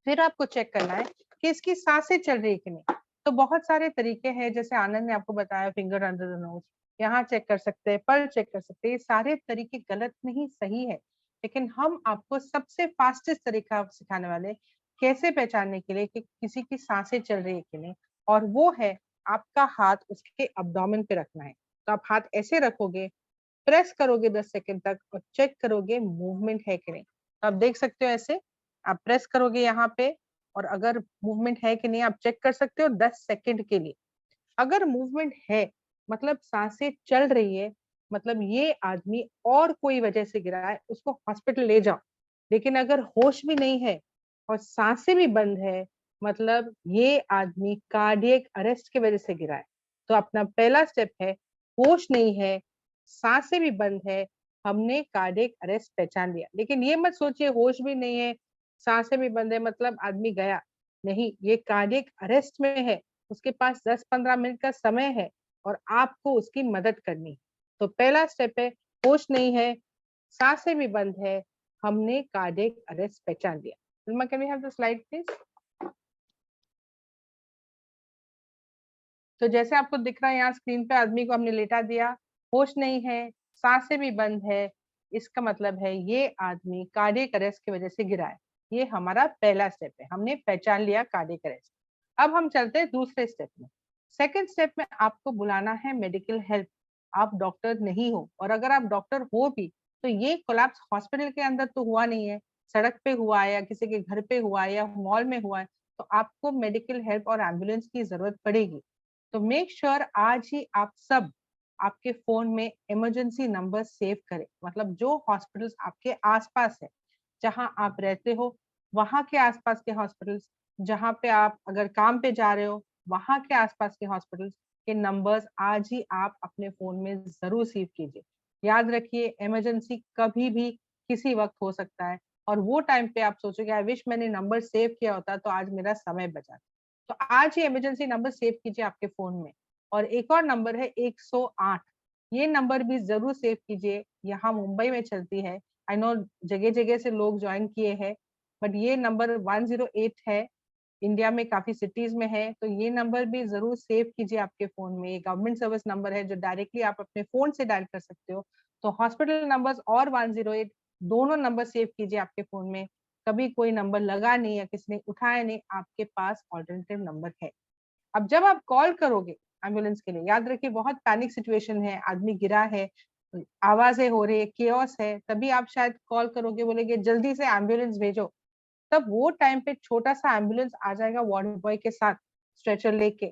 फिर आपको चेक करना है कि इसकी सांसें चल रही है कि नहीं। तो बहुत सारे तरीके हैं, जैसे आनंद ने आपको बताया फिंगर अंडर द नोज, यहाँ चेक कर सकते हैं, पल्स चेक कर सकते हैं। ये सारे तरीके गलत नहीं, सही है, लेकिन हम आपको सबसे फास्टेस्ट तरीका सिखाने वाले कैसे पहचानने के लिए कि किसी की सांसें चल रही है कि नहीं, और वो है आपका हाथ उसके अब्डोमेन पे रखना है। तो आप हाथ ऐसे रखोगे, प्रेस करोगे 10 सेकंड तक और चेक करोगे मूवमेंट है कि नहीं। तो आप देख सकते हो ऐसे आप प्रेस करोगे यहाँ पे, और अगर मूवमेंट है कि नहीं आप चेक कर सकते हो 10 सेकंड के लिए। अगर मूवमेंट है, मतलब सांसें चल रही है, मतलब ये आदमी और कोई वजह से गिरा है, उसको हॉस्पिटल ले जाओ। लेकिन अगर होश भी नहीं है और सांसें भी बंद है, मतलब ये आदमी कार्डियक अरेस्ट की वजह से गिरा है। तो अपना पहला स्टेप है, होश नहीं है, सांसें भी बंद है, हमने कार्डियक अरेस्ट पहचान लिया। लेकिन ये मत सोचिए होश भी नहीं है, सांसें भी बंद है मतलब आदमी गया, नहीं, ये कार्डियक अरेस्ट में है, उसके पास 10-15 मिनट का समय है और आपको उसकी मदद करनी है। तो पहला स्टेप है, होश नहीं है, सांसें भी बंद है, हमने कार्डियक अरेस्ट पहचान लिया। Vilma, can we have the slide please? तो जैसे आपको दिख रहा है यहाँ स्क्रीन पे, आदमी को हमने लेटा दिया, होश नहीं है, सांसें भी बंद है, इसका मतलब है ये आदमी कार्डियक अरेस्ट की वजह से गिरा है। ये हमारा पहला स्टेप है, हमने पहचान लिया कार्डियक अरेस्ट। अब हम चलते हैं दूसरे स्टेप में। सेकंड स्टेप में आपको बुलाना है मेडिकल हेल्प। आप डॉक्टर नहीं हो, और अगर आप डॉक्टर हो भी तो ये कोलैप्स हॉस्पिटल के अंदर तो हुआ नहीं है, सड़क पे हुआ है या किसी के घर पे हुआ है या मॉल में हुआ है, तो आपको मेडिकल हेल्प और एम्बुलेंस की जरूरत पड़ेगी। तो मेक श्योर आज ही आप सब आपके फोन में इमरजेंसी नंबर सेव करें। मतलब जो हॉस्पिटल्स आपके आसपास है, जहां आप रहते हो, वहां के आसपास के हॉस्पिटल्स, जहां पे आप अगर काम पे जा रहे हो वहां के आसपास के हॉस्पिटल्स के नंबर्स आज ही आप अपने फोन में जरूर सेव कीजिए। याद रखिए, इमरजेंसी कभी भी किसी वक्त हो सकता है, और वो टाइम पे आप सोचोगे आई विश मैंने नंबर सेव किया होता तो आज मेरा समय बचा। तो आज ही इमरजेंसी नंबर सेव कीजिए आपके फोन में। और एक और नंबर है 108, ये नंबर भी जरूर सेव कीजिए, यहाँ मुंबई में चलती है। आई नो जगह जगह से लोग ज्वाइन किए हैं, बट ये नंबर 108 है, इंडिया में काफी सिटीज में है, तो ये नंबर भी जरूर सेव कीजिए आपके फोन में। ये गवर्नमेंट सर्विस नंबर है जो डायरेक्टली आप अपने फोन से डायल कर सकते हो। तो हॉस्पिटल नंबर्स और 108 दोनों नंबर सेव कीजिए आपके फोन में। कभी कोई नंबर लगा नहीं या किसी ने उठाया नहीं, आपके पास ऑल्टरनेटिव नंबर है। अब जब आप कॉल करोगे एम्बुलेंस के लिए, याद रखिए बहुत पैनिक सिचुएशन है, आदमी गिरा है, आवाजें हो रही है, केओस है, तभी आप शायद कॉल करोगे, बोलेगे जल्दी से एम्बुलेंस भेजो। तब वो टाइम पे छोटा सा एम्बुलेंस आ जाएगा वार्ड बॉय के साथ स्ट्रेचर लेके।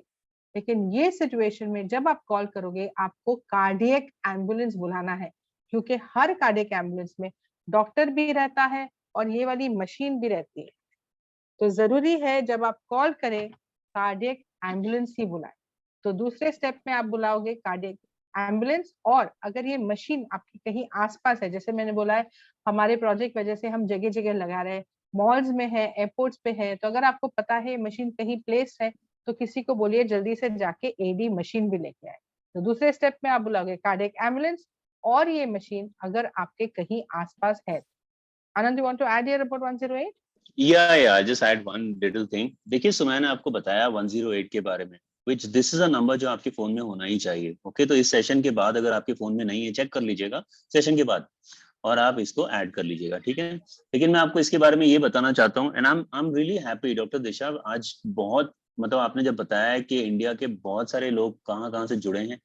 लेकिन ये सिचुएशन में जब आप कॉल करोगे आपको कार्डियक एम्बुलेंस बुलाना है, क्योंकि हर कार्डियक एम्बुलेंस में डॉक्टर भी रहता है और ये वाली मशीन भी रहती है। तो जरूरी है जब आप कॉल करें कार्डियक एम्बुलेंस ही बुलाएं। तो दूसरे स्टेप में आप बुलाओगे कार्डियक एम्बुलेंस, और अगर ये मशीन आपके कहीं आसपास है, जैसे मैंने बोला है हमारे प्रोजेक्ट वजह से हम जगह जगह लगा रहे हैं, मॉल्स में है, एयरपोर्ट्स पे है, तो अगर आपको पता है मशीन कहीं प्लेस है तो किसी को बोलिए जल्दी से जाके एडी मशीन भी लेके आए। तो दूसरे स्टेप में आप बुलाओगे कार्डियक एम्बुलेंस और ये मशीन अगर आपके कहीं आसपास है। Anand, you want to add here about 108? या just add one little thing. देखिए सुमैया ने आपको बताया 108 के बारे में, which this is a number जो आपके फोन में होना ही चाहिए। ओके, तो इस सेशन के बाद अगर आपके फोन में नहीं है, चेक कर लीजिएगा सेशन के बाद और आप इसको ऐड कर लीजिएगा, ठीक है। लेकिन मैं आपको इसके बारे में ये बताना चाहता हूँ, and I am really happy doctor Disha, आज बहुत मतलब आपने जब बताया कि इंडिया के बहुत सारे लोग कहाँ कहाँ से जुड़े हैं,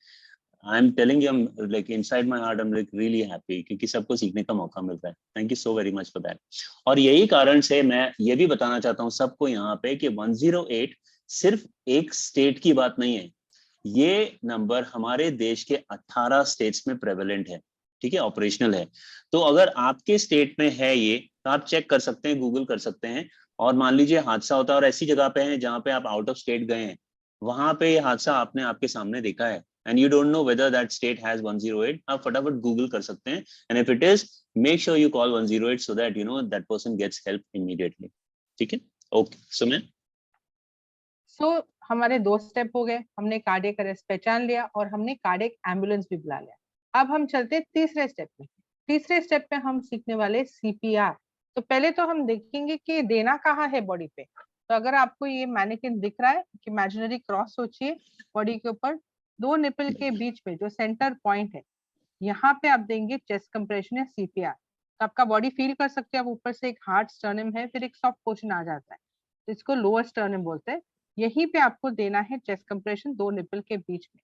I am telling you, like inside my heart I am like really happy, क्योंकि सबको सीखने का मौका मिलता है। Thank you so very much for that. और यही कारण से मैं ये भी बताना चाहता हूँ सबको यहाँ पे कि 108 सिर्फ एक स्टेट की बात नहीं है, ये नंबर हमारे देश के 18 स्टेट्स में प्रेवलेंट है, ठीक है, ऑपरेशनल है। तो अगर आपके स्टेट में है ये, तो आप चेक कर सकते हैं, गूगल कर सकते हैं। और मान लीजिए हादसा होता है और ऐसी जगह पे है जहाँ पे आप आउट ऑफ स्टेट गए हैं, वहां पे ये हादसा आपने आपके सामने देखा है and you don't know whether that state has 108, आप फटाफट गूगल कर सकते हैं, and if it is, make sure you call 108 so that you know that person gets help immediately, ठीक है। ओके सुमन। सो हमारे दो स्टेप हो गए, हमने कार्डियक अरेस्ट पहचान लिया और हमने कार्डियक एम्बुलेंस भी बुला लिया। अब हम चलते हैं तीसरे स्टेप में। तीसरे स्टेप में हम सीखने वाले सीपीआर। तो पहले तो हम देखेंगे कि देना कहाँ है बॉडी पे। तो अगर आपको ये मैनिक्विन दिख रहा है कि इमेजिनरी क्रॉस सोचिए बॉडी के ऊपर, दो निपल के बीच में जो सेंटर पॉइंट है, यहाँ पे आप देंगे चेस्ट कंप्रेशन या सीपीआर। तो आपका बॉडी फील कर सकते हैं, आप ऊपर से एक हार्ड स्टर्नम है, फिर एक सॉफ्ट पोर्शन आ जाता है, तो इसको लोअर स्टर्नम बोलते हैं। यहीं पे आपको देना है चेस्ट कंप्रेशन दो निपल के बीच में।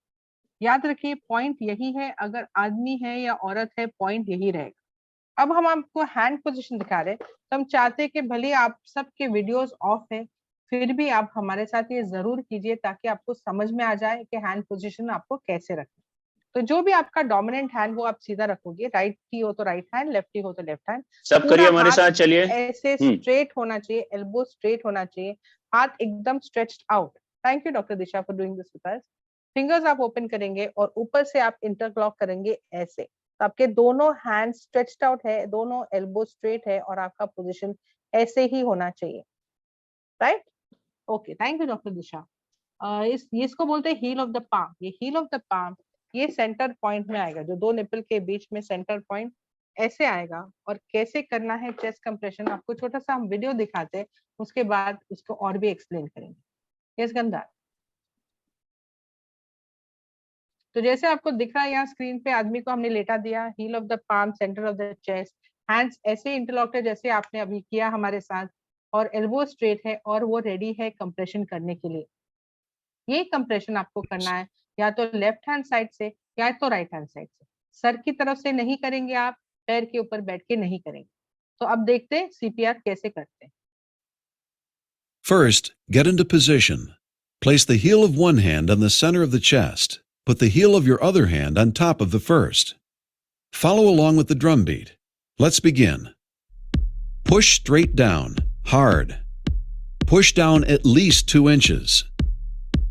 याद रखिए पॉइंट यही है, अगर आदमी है या औरत है पॉइंट यही रहेगा। अब हम आपको हैंड पोजीशन दिखा रहे हैं, तो हम चाहते हैं कि भले आप सबके वीडियोस ऑफ है, फिर भी आप हमारे साथ ये जरूर कीजिए ताकि आपको समझ में आ जाए कि हैंड पोजीशन आपको कैसे रखना। तो जो भी आपका डोमिनेंट हैंड वो आप सीधा रखोगे, राइट की हो तो राइट हैंड, लेफ्ट की हो तो लेफ्ट हैंड। सब करिए हमारे साथ, चलिए। ऐसे स्ट्रेट होना चाहिए, एल्बो स्ट्रेट होना चाहिए, हाथ एकदम stretched out. Thank you doctor Disha for doing this with us. Fingers आप ओपन करेंगे और ऊपर से आप इंटरक्लॉक करेंगे ऐसे, तो आपके दोनों हैंड स्ट्रेच्ड आउट है, दोनों एल्बो स्ट्रेट है और आपका पोजीशन ऐसे ही होना चाहिए, right? Okay, thank you doctor Disha. इसको बोलते हैं हील ऑफ द पाम। ये हील ऑफ द पाम ये सेंटर पॉइंट में आएगा, जो दो निपल के बीच में सेंटर पॉइंट ऐसे आएगा। और कैसे करना है चेस्ट कंप्रेशन आपको छोटा सा हम वीडियो दिखाते हैं, उसके बाद उसको और भी एक्सप्लेन करेंगे। यस गंधा। तो जैसे आपको दिख रहा है यहाँ स्क्रीन पे, आदमी को हमने लेटा दिया, heel of the palm, centre of the chest, hands ऐसे इंटरलॉक्ड है जैसे आपने अभी किया हमारे साथ, और एल्बो स्ट्रेट है और वो रेडी है कंप्रेशन करने के लिए। ये कंप्रेशन आपको करना है या तो लेफ्ट हैंड साइड से या तो राइट हैंड साइड से। सर की तरफ से नहीं करेंगे आप, पैर के ऊपर बैठ के नहीं करेंगे। तो अब देखते हैं सीपीआर कैसे करते हैं। First, get into position. Place the heel of one hand on the center of the chest. Put the heel of your other hand on top of the first. Follow along with the drum beat. Let's begin. Push straight down, hard. Push down at least 2 inches.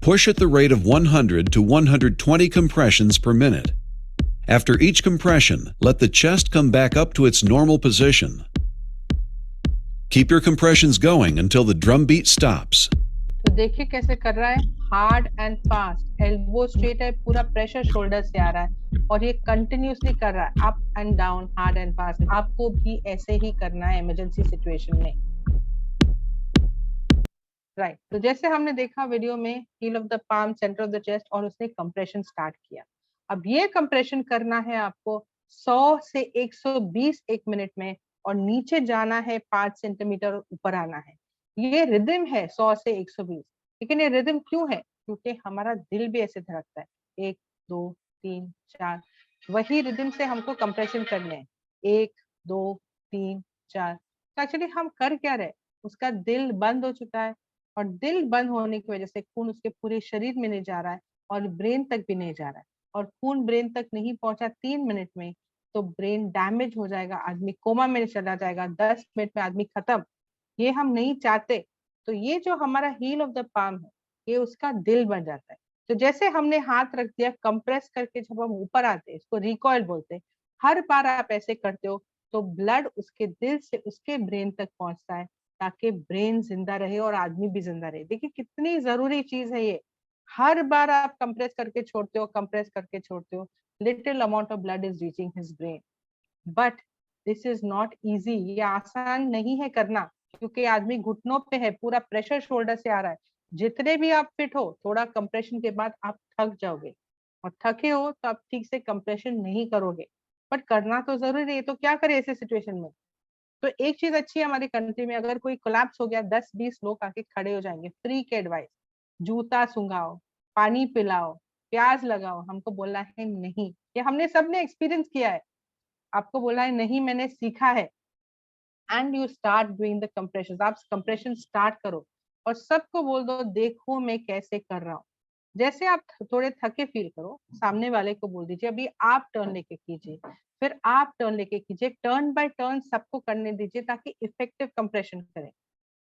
Push at the rate of 100 to 120 compressions per minute. After each compression, let the chest come back up to its normal position. Keep your compressions going until the drum beat stops. तो देखिए कैसे कर रहा है, hard and fast, elbow straight है, पूरा प्रेशर शोल्डर से आ रहा है और ये कंटिन्यूअसली कर रहा है, up and down, hard and fast. आपको भी ऐसे ही करना है इमरजेंसी सिचुएशन में, राइट। तो जैसे हमने देखा वीडियो में, heel of the palm, centre of the chest, और उसने कंप्रेशन स्टार्ट किया। अब ये कंप्रेशन करना है आपको 100 से 120 एक मिनट में, और नीचे जाना है 5 सेंटीमीटर ऊपर आना है। ये रिदम है 100 से 120। लेकिन ये रिदम क्यों है? क्योंकि हमारा दिल भी ऐसे धड़कता है, 1 2 3 4, वही रिदम से हमको कंप्रेशन करने हैं, 1 2 3 4। तो एक्चुअली हम कर क्या रहे, उसका दिल बंद हो चुका है, और दिल बंद होने की वजह से खून उसके पूरे शरीर में नहीं जा रहा है और ब्रेन तक भी नहीं जा रहा है, और खून ब्रेन तक नहीं पहुंचा 3 मिनट में तो ब्रेन डैमेज हो जाएगा, आदमी कोमा में चला जाएगा, 10 मिनट में आदमी खत्म। ये हम नहीं चाहते। तो ये जो हमारा हील ऑफ द पाम है, ये उसका दिल बन जाता है। तो जैसे हमने हाथ रख दिया कंप्रेस करके, जब हम ऊपर आते हैं, इसको रिकॉइल बोलते हैं, हर बार आप ऐसे करते हो तो ब्लड उसके दिल से उसके ब्रेन तक पहुंचता है, ताकि ब्रेन जिंदा रहे और आदमी भी जिंदा रहे। देखिए कितनी जरूरी चीज है ये। हर बार आप कंप्रेस करके छोड़ते हो, कंप्रेस करके छोड़ते हो, little amount of blood is reaching his brain, but this is not easy. ये आसान नहीं है करना, क्योंकि आदमी घुटनों पे है, पूरा प्रेशर शोल्डर से आ रहा है। जितने भी आप फिट हो, थोड़ा कंप्रेशन के बाद आप थक जाओगे, और थके हो तो आप ठीक से कंप्रेशन नहीं करोगे, बट करना तो जरूरी है। तो क्या करें ऐसे सिचुएशन में? तो एक चीज अच्छी है हमारी कंट्री में, अगर कोई कोलैप्स हो गया, 10-20 लोग आके खड़े हो जाएंगे, फ्री के एडवाइस, जूता सुंघाओ, पानी पिलाओ, प्याज लगाओ। हमको बोला है नहीं, ये हमने सबने एक्सपीरियंस किया है। आपको बोला है नहीं, मैंने सीखा है। And you start doing the compression, आप कंप्रेशन स्टार्ट करो और सबको बोल दो देखो मैं कैसे कर रहा हूँ। जैसे आप थोड़े थके फील करो, सामने वाले को बोल दीजिए अभी आप टर्न लेके कीजिए, फिर आप टर्न लेके कीजिए, टर्न बाय टर्न सबको करने दीजिए ताकि इफेक्टिव कंप्रेशन करें।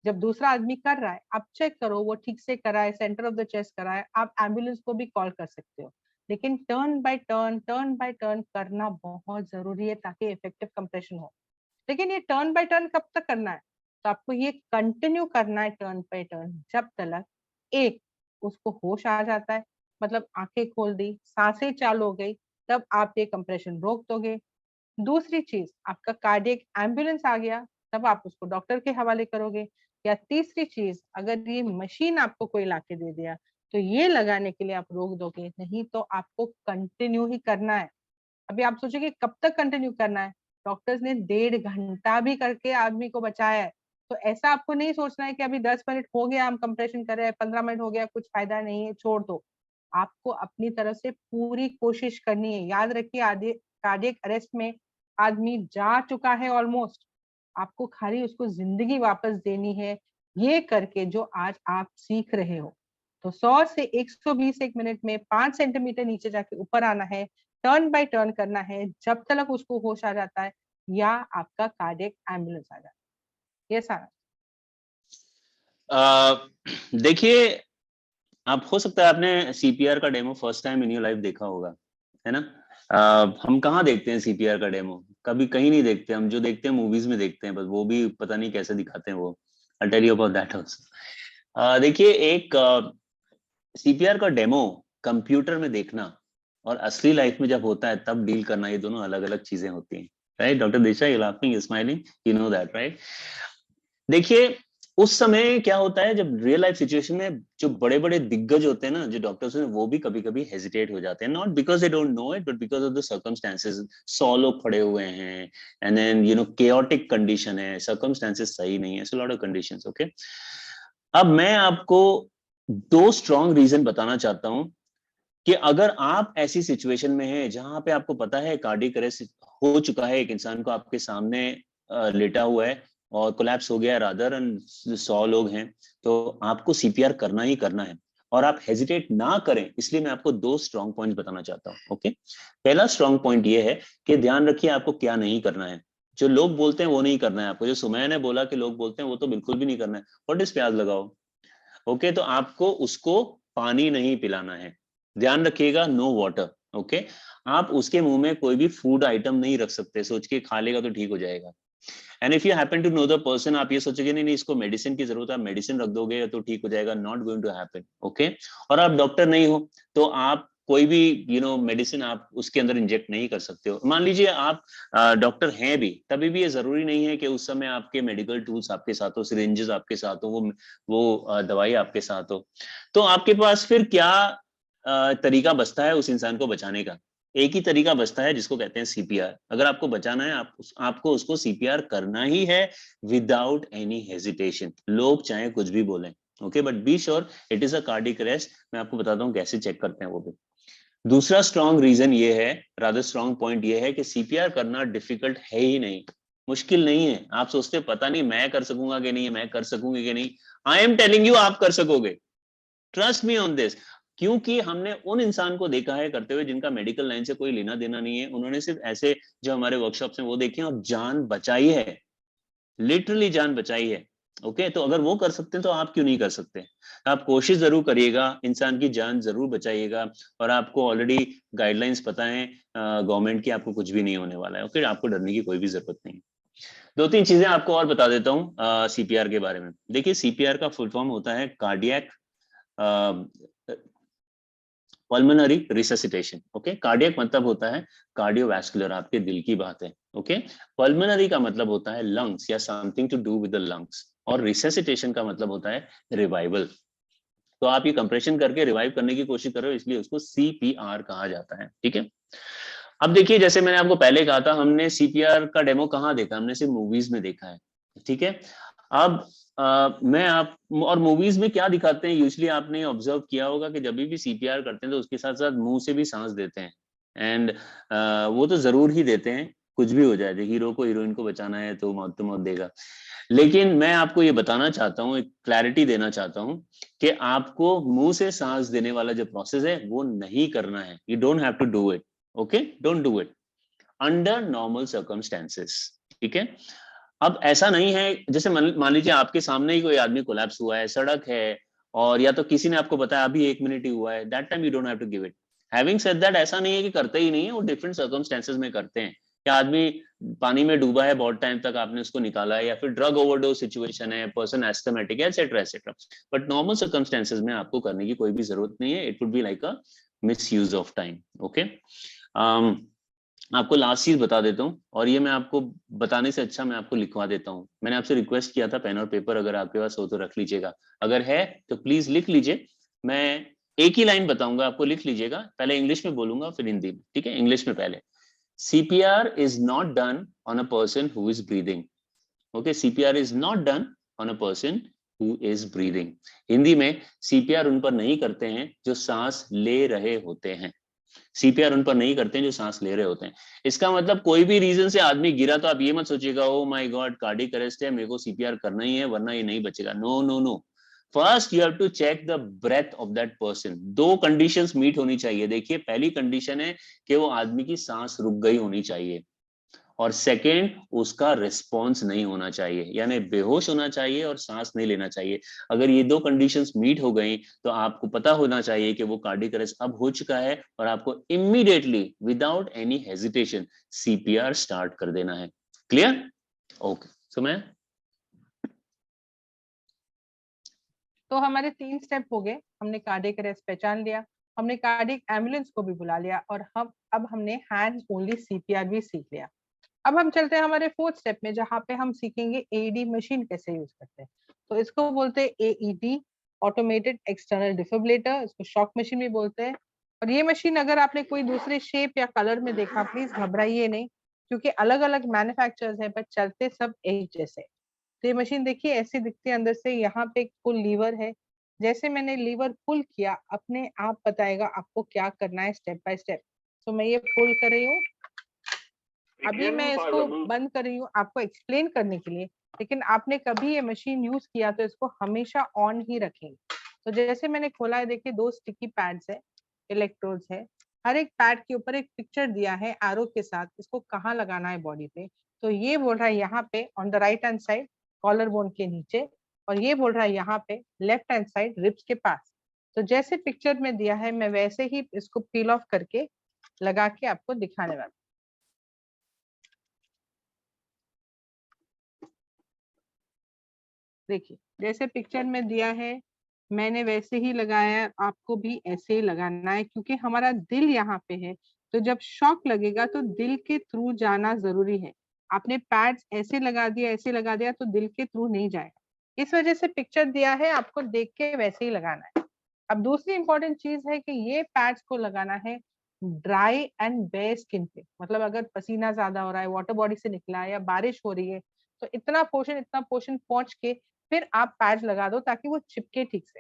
जब दूसरा आदमी कर रहा है, आप चेक करो वो ठीक से कराए, सेंटर ऑफ द चेस्ट कराए, आप एम्बुलेंस को भी कॉल कर सकते हो। लेकिन टर्न बाय टर्न करना बहुत जरूरी है ताकि इफेक्टिव कंप्रेशन हो। लेकिन ये टर्न बाय टर्न कब तक करना है? तो आपको ये कंटिन्यू करना है टर्न बाय टर्न, जब तक एक उसको होश आ जाता है, मतलब आंखें खोल दी, सांसें चालू हो गई, तब आप ये कंप्रेशन रोक दोगे। दूसरी चीज, आपका कार्डियक एम्बुलेंस आ गया, तब आप उसको डॉक्टर के हवाले करोगे। या तीसरी चीज, अगर ये मशीन आपको कोई लाके दे दिया तो ये लगाने के लिए आप रोक दोगे, नहीं तो आपको कंटिन्यू ही करना है। अभी आप सोचोगे कब तक कंटिन्यू करना है, डॉक्टर्स ने 1.5 घंटा भी करके आदमी को बचाया है। तो ऐसा आपको नहीं सोचना है कि अभी 10 मिनट हो गया, हम कंप्रेशन कर रहे हैं, 15 मिनट हो गया, कुछ फायदा नहीं है, छोड़ दो। आपको अपनी तरफ से पूरी कोशिश करनी है। याद रखिए, आधे कार्डियक अरेस्ट में आदमी जा चुका है ऑलमोस्ट, आपको खाली उसको जिंदगी वापस देनी है, ये करके जो आज आप सीख रहे हो। तो 100 से 120 एक मिनट में 5 सेंटीमीटर नीचे जाके ऊपर आना है, टर्न बाय टर्न करना है जब तक उसको होश आ जाता है या आपका कार्डियक एम्बुलेंस आ जाता है। ये सारा। देखिए, आप हो सकता है आपने सीपीआर का demo first time in your life देखा होगा, है ना। हम कहाँ देखते हैं सीपीआर का डेमो, कभी कहीं नहीं देखते। हम जो देखते हैं मूवीज में देखते हैं, बस वो भी पता नहीं कैसे दिखाते हैं वो। I tell you about that also. देखिए, एक सीपीआर का डेमो कंप्यूटर में देखना और असली लाइफ में जब होता है तब डील करना, ये दोनों अलग अलग चीजें होती हैं, राइट। डॉक्टर देशा, you laughing, you smiling, you know that, right. देखिए, उस समय क्या होता है जब रियल लाइफ सिचुएशन में जो बड़े बड़े दिग्गज होते हैं ना, जो डॉक्टर्स हैं, वो भी कभी कभी हेजिटेट हो जाते हैं, not because they don't know it but because of the circumstances. 100 लोग खड़े हुए हैं एंड देन केओटिक कंडीशन है, सर्कमस्टेंसेस सही नहीं है, so lot of conditions, okay. अब मैं आपको 2 स्ट्रॉन्ग रीजन बताना चाहता हूं कि अगर आप ऐसी सिचुएशन में हैं जहां पे आपको पता है कार्डियक अरेस्ट हो चुका है, एक इंसान को आपके सामने लेटा हुआ है और कोलैप्स हो गया रादर, एंड 100 लोग हैं, तो आपको सीपीआर करना ही करना है और आप हेजिटेट ना करें। इसलिए मैं आपको 2 स्ट्रॉन्ग पॉइंट्स बताना चाहता हूं, ओके। पहला स्ट्रॉन्ग पॉइंट ये है कि ध्यान रखिए आपको क्या नहीं करना है। जो लोग बोलते हैं वो नहीं करना है आपको। जो सुमैया ने बोला कि लोग बोलते हैं, वो तो बिल्कुल भी नहीं करना है। व्हाट इज प्याज लगाओ, ओके। तो आपको उसको पानी नहीं पिलाना है, ध्यान रखिएगा, नो वाटर, ओके। आप उसके मुंह में कोई भी फूड आइटम नहीं रख सकते, सोच के खा लेगा तो ठीक हो जाएगा। And if you happen to know the person, आप ये सोचोगे नहीं नहीं इसको मेडिसिन की जरूरत है, मेडिसिन रख दोगे तो ठीक हो जाएगा, not going to happen, okay. और आप डॉक्टर नहीं हो तो आप कोई भी मेडिसिन आप उसके अंदर इंजेक्ट नहीं कर सकते हो। मान लीजिए आप डॉक्टर हैं भी, तभी भी ये जरूरी नहीं है कि उस समय आपके मेडिकल टूल्स आपके साथ हो, सिरिंजेस आपके साथ हो, वो दवाई आपके साथ हो। तो आपके पास फिर क्या तरीका बचता है उस इंसान को बचाने का? एक ही तरीका बचता है जिसको कहते हैं सीपीआर। अगर आपको बचाना है, आपको उसको सीपीआर करना ही है विदाउट एनी हेजिटेशन, लोग चाहे कुछ भी बोलें, okay. But be sure it is a cardiac arrest. मैं आपको बताता हूँ कैसे चेक करते हैं वो भी। दूसरा स्ट्रॉन्ग रीजन ये है, रादर स्ट्रॉन्ग पॉइंट ये है कि सीपीआर करना डिफिकल्ट है ही नहीं, मुश्किल नहीं है। आप सोचते पता नहीं मैं कर सकूंगा कि नहीं, मैं कर सकूंगी कि नहीं। आई एम टेलिंग यू, आप कर सकोगे, ट्रस्ट मी ऑन दिस। क्योंकि हमने उन इंसान को देखा है करते हुए जिनका मेडिकल लाइन से कोई लेना देना नहीं है। उन्होंने सिर्फ ऐसे जो हमारे वर्कशॉप्स हैं वो देखे और जान बचाई है, लिटरली जान बचाई है, ओके। तो अगर वो कर सकते हैं तो आप क्यों नहीं कर सकते? आप कोशिश जरूर करिएगा, इंसान की जान जरूर बचाइएगा। और आपको ऑलरेडी गाइडलाइंस पता है गवर्नमेंट की, आपको कुछ भी नहीं होने वाला है, ओके। आपको डरने की कोई भी जरूरत नहीं है। 2-3 चीजें आपको और बता देता हूँ सीपीआर के बारे में। देखिए, सीपीआर का फुल फॉर्म होता है cardiac pulmonary resuscitation, okay. Cardiac मतलब होता है कार्डियोवैस्कुलर, आपके दिल की बात है, ओके। पल्मोनरी का मतलब होता है लंग्स या something to do with the lungs, और रिससिटेशन का मतलब होता है रिवाइवल। तो आप ये कंप्रेशन करके रिवाइव करने की कोशिश कर रहे हो, इसलिए उसको सीपीआर कहा जाता है, ठीक है। अब देखिए, जैसे मैंने आपको पहले कहा था, हमने सीपीआर का डेमो कहाँ देखा? हमने सिर्फ मूवीज में देखा है, ठीक है। अब मैं आप और मूवीज में क्या दिखाते हैं, यूजुअली आपने ऑब्जर्व किया होगा कि जब भी सीपीआर करते हैं तो उसके साथ साथ मुंह से भी सांस देते हैं। एंड वो तो जरूर ही देते हैं, कुछ भी हो जाए, हीरो को हीरोइन को बचाना है तो मौत देगा। लेकिन मैं आपको ये बताना चाहता हूँ, एक क्लैरिटी देना चाहता हूँ कि आपको मुंह से सांस देने वाला जो प्रोसेस है वो नहीं करना है। You don't have to do it, okay, don't do it under normal circumstances, ठीक है। अब ऐसा नहीं है, जैसे मान लीजिए आपके सामने ही कोई आदमी कोलैप्स हुआ है, सड़क है, और या तो किसी ने आपको बताया अभी 1 मिनट ही हुआ है, that time you don't have to give it. Having said that, ऐसा नहीं है कि करते ही नहीं है, वो डिफरेंट सर्कमस्टेंसेस में करते हैं। क्या आदमी पानी में डूबा है बहुत टाइम तक, आपने उसको निकाला है, या फिर ड्रग ओवरडोज सिचुएशन है, पर्सन एस्थमेटिक है, etcetera etcetera. But normal circumstances में आपको करने की कोई भी जरूरत नहीं है। It would be like a miss use of time, okay. आपको लास्ट चीज बता देता हूँ, और ये मैं आपको बताने से अच्छा मैं आपको लिखवा देता हूँ। मैंने आपसे रिक्वेस्ट किया था पेन और पेपर अगर आपके पास हो तो रख लीजिएगा, अगर है तो प्लीज लिख लीजिए। मैं एक ही लाइन बताऊंगा आपको, लिख लीजिएगा। पहले इंग्लिश में बोलूंगा फिर हिंदी में, ठीक है? इंग्लिश में पहले, CPR is not done on a person who is breathing. Okay, CPR is not done on a person who is breathing. Hindi में CPR उन पर नहीं करते हैं जो सांस ले रहे होते हैं। CPR उन पर नहीं करते हैं जो सांस ले रहे होते हैं। इसका मतलब कोई भी रीजन से आदमी गिरा तो आप ये मत सोचिएगा oh my God cardiac arrest है, मेरे को CPR करना ही है वरना ये नहीं बचेगा। No no no, first you have to check the breath of that person. दो कंडीशंस मीट होनी चाहिए। देखिए, पहली कंडीशन है कि वो आदमी की सांस रुक गई होनी चाहिए, और सेकंड उसका रिस्पॉन्स नहीं होना चाहिए, यानी बेहोश होना चाहिए और सांस नहीं लेना चाहिए। अगर ये दो कंडीशंस मीट हो गई तो आपको पता होना चाहिए कि वो कार्डियक अरेस्ट अब हो चुका है, और आपको immediately without any hesitation CPR start कर देना है। क्लियर? ओके, सो मैं तो हमारे 3 स्टेप हो गए। हमने कार्डियक अरेस्ट पहचान लिया, हमने कार्डियक एम्बुलेंस को भी बुला लिया, और अब हमने हैंड्स ओनली CPR भी सीख लिया। अब हम चलते हैं हमारे 4th स्टेप में, जहां पे हम सीखेंगे AED मशीन कैसे यूज करते हैं। तो इसको बोलते हैं AED, ऑटोमेटेड एक्सटर्नल डिफिब्रिलेटर, इसको शॉक मशीन भी बोलते हैं। और ये मशीन अगर आपने कोई दूसरे शेप या कलर में देखा, प्लीज घबराइए नहीं, क्योंकि अलग अलग मैन्युफैक्चरर्स हैं, पर चलते सब एक जैसे। तो ये मशीन देखिए ऐसी दिखती है अंदर से। यहाँ पे एक पुल लीवर है, जैसे मैंने लीवर पुल किया अपने आप बताएगा आपको क्या करना है स्टेप बाय स्टेप। तो मैं ये पुल कर रही हूँ, अभी मैं इसको बंद कर रही हूँ आपको एक्सप्लेन करने के लिए, लेकिन आपने कभी ये मशीन यूज किया तो इसको हमेशा ऑन ही रखेंगे। तो जैसे मैंने खोला है, देखिए 2 स्टिकी पैड्स है, इलेक्ट्रोड्स है, हर एक पैड के ऊपर एक पिक्चर दिया है एरो के साथ, इसको कहाँ लगाना है बॉडी पे। तो ये बोल रहा है यहाँ पे on the right hand side collar bone के नीचे, और ये बोल रहा है यहाँ पे लेफ्ट हैंड साइड रिब्स के पास। तो जैसे पिक्चर में दिया है मैं वैसे ही इसको पील ऑफ करके लगा के आपको दिखाने वाला। देखिए जैसे पिक्चर में दिया है मैंने वैसे ही लगाया, आपको भी ऐसे ही लगाना है, क्योंकि हमारा दिल यहाँ पे है। तो जब शॉक लगेगा तो दिल के थ्रू जाना जरूरी है। आपने पैड्स ऐसे लगा दिया, ऐसे लगा दिया तो दिल के थ्रू नहीं जाएगा। इस वजह से पिक्चर दिया है, आपको देख के वैसे ही लगाना है। अब दूसरी इंपॉर्टेंट चीज है कि ये पैड्स को लगाना है ड्राई एंड बेयर स्किन पे। मतलब अगर पसीना ज्यादा हो रहा है, वाटर बॉडी से निकला है, या बारिश हो रही है, तो इतना पोर्शन पहुंच के फिर आप पैड्स लगा दो ताकि वो चिपके ठीक से।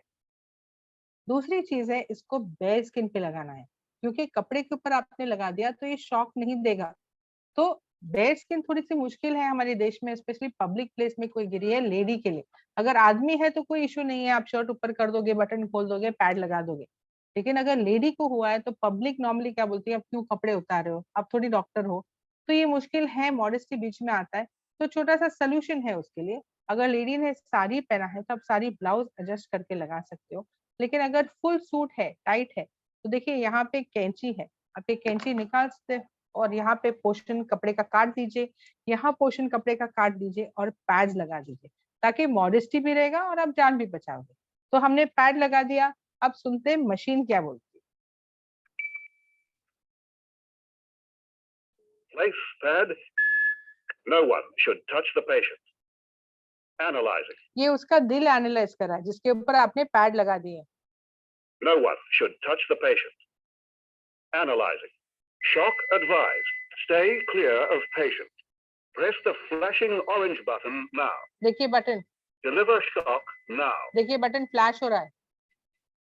दूसरी चीज है, इसको बेयर स्किन पे लगाना है, क्योंकि कपड़े के ऊपर आपने लगा दिया तो ये शॉक नहीं देगा। तो बेयर स्किन थोड़ी सी मुश्किल है हमारे देश में, स्पेशली पब्लिक प्लेस में कोई गिरी है लेडी के लिए। अगर आदमी है तो कोई इशू नहीं है, आप शर्ट ऊपर कर दोगे, बटन खोल दोगे, पैड लगा दोगे। लेकिन अगर लेडी को हुआ है तो पब्लिक नॉर्मली क्या बोलती है, आप क्यों कपड़े उतार रहे हो, आप थोड़ी डॉक्टर हो। तो ये मुश्किल है, मॉडेस्टी बीच में आता है। तो छोटा सा सोल्यूशन है उसके लिए। अगर लेडी ने साड़ी पहना है तो आप साड़ी ब्लाउज एडजस्ट करके लगा सकते हो। लेकिन अगर फुल सूट है, टाइट है, तो देखिए यहाँ पे कैंची है, आप एक कैंची निकाल सकते हो और यहाँ पे पोर्शन कपड़े का काट दीजिए, यहाँ पोर्शन कपड़े का काट दीजिए और पैड लगा दीजिए, ताकि मॉडेस्टी भी रहेगा और आप जान भी बचाओगे। तो हमने पैड लगा दिया, अब सुनते हैं मशीन क्या बोलती है। Place pad. No one should touch the patient. Analyzing. ये उसका दिल एनालाइज कर रहा है जिसके ऊपर आपने पैड लगा दिए। No one should touch the patient. Analyzing. Shock advised. Stay clear of patient. Press the flashing orange button now. देखिए बटन, Deliver shock now. देखिए बटन फ्लैश हो रहा है।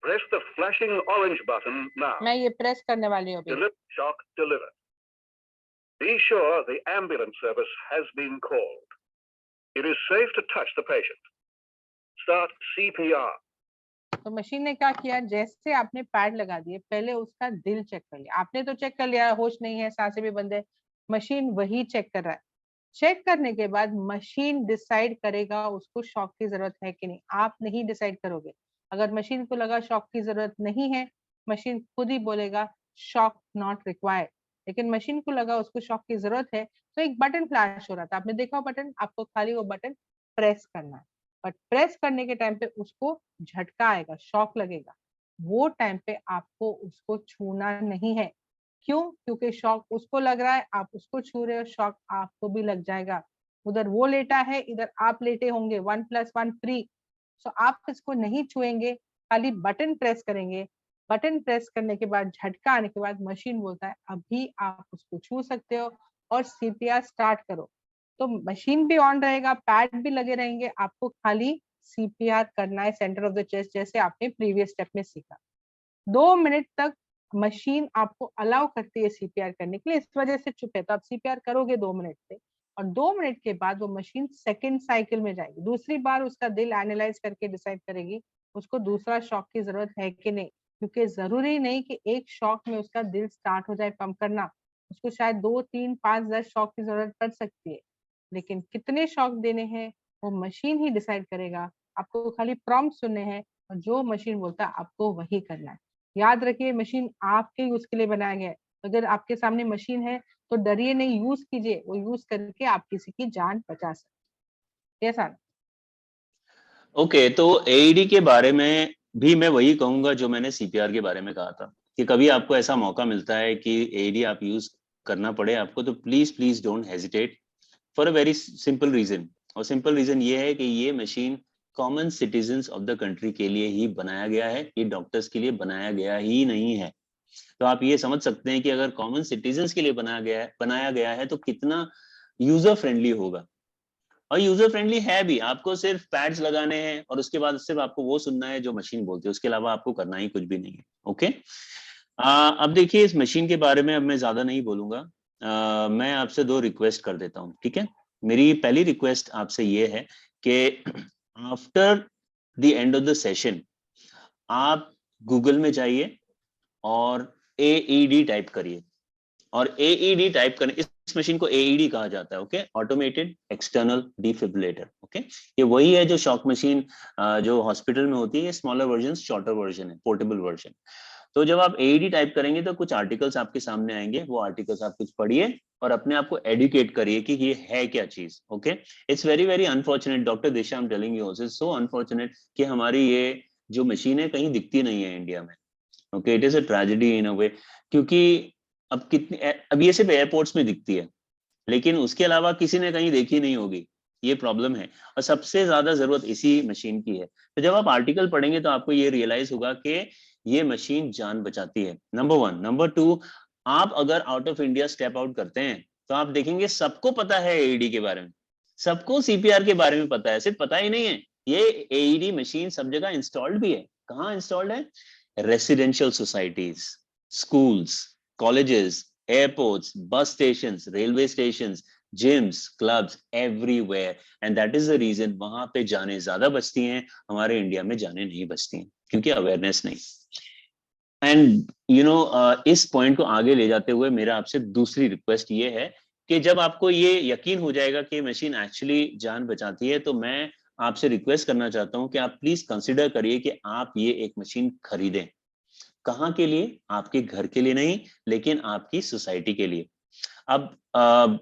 Press the flashing orange button now. मैं ये प्रेस करने वाली हूँ अभी। Deliver shock delivered. Be sure the ambulance service has been called. It is safe to touch the patient. Start CPR. तो मशीन ने क्या किया, जैसे आपने पैड लगा दिए पहले उसका दिल चेक कर लिया। आपने तो चेक कर लिया, होश नहीं है, सांसें भी बंद है, मशीन वही चेक कर रहा है। चेक करने के बाद मशीन डिसाइड करेगा उसको शॉक की जरूरत है कि नहीं। आप नहीं डिसाइड करोगे। अगर मशीन को लगा शॉक की जरूरत नहीं है, मशीन खुद ही बोलेगा शॉक नॉट रिक्वायर्ड। लेकिन मशीन को लगा उसको शॉक की जरूरत है, तो एक बटन फ्लैश हो रहा था, आपने देखा बटन, आपको खाली वो बटन प्रेस करना है। बट प्रेस करने के टाइम पे उसको झटका आएगा, शॉक लगेगा, वो टाइम पे आपको उसको छूना नहीं है। क्यों? क्योंकि शॉक उसको लग रहा है, आप उसको छू रहे हो, शॉक आपको भी लग जाएगा। उधर वो लेटा है, इधर आप लेटे होंगे, 1+1 फ्री। सो आप इसको नहीं छुएंगे, खाली बटन प्रेस करेंगे। बटन प्रेस करने के बाद, झटका आने के बाद मशीन बोलता है अभी आप उसको छू सकते हो और सीपीआर स्टार्ट करो। तो मशीन भी ऑन रहेगा, पैड भी लगे रहेंगे, आपको खाली सीपीआर करना है सेंटर ऑफ द चेस्ट, जैसे आपने प्रीवियस स्टेप में सीखा। 2 मिनट तक मशीन आपको अलाउ करती है सीपीआर करने के लिए, इस वजह से चुप है। तो आप सीपीआर करोगे 2 मिनट से, और 2 मिनट के बाद वो मशीन सेकंड साइकिल में जाएगी। दूसरी बार उसका दिल एनालाइज करके डिसाइड करेगी उसको दूसरा शॉक की जरूरत है कि नहीं, क्योंकि जरूरी नहीं कि एक शॉक में उसका दिल स्टार्ट हो जाए पंप करना। उसको शायद 2, 3, 5, 10 शॉक की जरूरत पड़ सकती है, लेकिन कितने शॉक देने हैं वो मशीन ही डिसाइड करेगा। आपको खाली प्रॉम्प्ट सुनने हैं और जो मशीन बोलता है आपको वही करना है। याद रखिए, मशीन आपके यूज के लिए बनाया गया है। अगर आपके सामने मशीन है तो डरिए नहीं, यूज कीजिए, वो यूज करके आप किसी की जान बचा सकते हैं। यस। ओके, तो एईडी के बारे में भी मैं वही कहूंगा जो मैंने सीपीआर के बारे में कहा था, कि कभी आपको ऐसा मौका मिलता है कि एईडी आप यूज करना पड़े आपको, तो please please don't hesitate, for a very simple reason. और सिंपल रीजन ये है कि ये machine common citizens of the country के लिए ही बनाया गया है, ये डॉक्टर्स के लिए बनाया गया ही नहीं है। तो आप ये समझ सकते हैं कि अगर कॉमन सिटीजन्स के लिए बनाया गया है तो कितना यूजर फ्रेंडली होगा। और यूजर फ्रेंडली है भी, आपको सिर्फ पैड्स लगाने हैं और उसके बाद सिर्फ आपको वो सुनना है जो मशीन बोलती है, उसके अलावा आपको करना ही कुछ भी नहीं है। ओके, अब देखिए इस मशीन के बारे में अब मैं ज्यादा नहीं बोलूंगा। मैं आपसे 2 रिक्वेस्ट कर देता हूँ, ठीक है। मेरी पहली रिक्वेस्ट आपसे ये है कि after the end of the session आप गूगल में जाइए और एईडी टाइप करिए। और एईडी टाइप करने, इस मशीन को एईडी कहा जाता है, okay, automated external defibrillator. Okay, ये वही है जो शॉक मशीन जो हॉस्पिटल में होती है, ये स्मॉलर वर्जन, शॉर्टर वर्जन है, पोर्टेबल वर्जन। तो जब आप एईडी टाइप करेंगे तो कुछ आर्टिकल्स आपके सामने आएंगे, वो आर्टिकल्स आप कुछ पढ़िए और अपने आप को एडुकेट करिए कि ये है क्या चीज। Okay, it's very very unfortunate doctor Disha, I am telling you also, so unfortunate कि हमारी ये जो मशीन है कहीं दिखती नहीं है इंडिया में। Okay, it is a tragedy in a way, क्योंकि अब ये सिर्फ एयरपोर्ट्स में दिखती है, लेकिन उसके अलावा किसी ने कहीं देखी नहीं होगी, ये प्रॉब्लम है। और सबसे ज्यादा जरूरत इसी मशीन की है। तो जब आप आर्टिकल पढ़ेंगे तो आपको ये रियलाइज होगा कि ये मशीन जान बचाती है, नंबर 1। नंबर 2, आप अगर out of India step out करते हैं तो आप देखेंगे सबको पता है एईडी के बारे में, सबको सीपीआर के बारे में पता है। सिर्फ पता ही नहीं है, ये एईडी मशीन सब जगह इंस्टॉल्ड भी है। कहाँ इंस्टॉल्ड है? Residential societies, schools, colleges, airports, bus stations, railway stations, gyms, clubs, everywhere. And that is the reason वहां पे जाने ज्यादा बचती हैं, हमारे इंडिया में जाने नहीं बचती हैं, क्योंकि अवेयरनेस नहीं। एंड यू नो, इस पॉइंट को आगे ले जाते हुए मेरा आपसे दूसरी रिक्वेस्ट ये है कि जब आपको ये यकीन हो जाएगा कि मशीन एक्चुअली जान बचाती है, तो मैं आपसे रिक्वेस्ट करना चाहता हूं कि आप प्लीज कंसिडर करिए कि आप ये एक मशीन खरीदें। कहाँ के लिए? आपके घर के लिए नहीं, लेकिन आपकी सोसाइटी के लिए। अब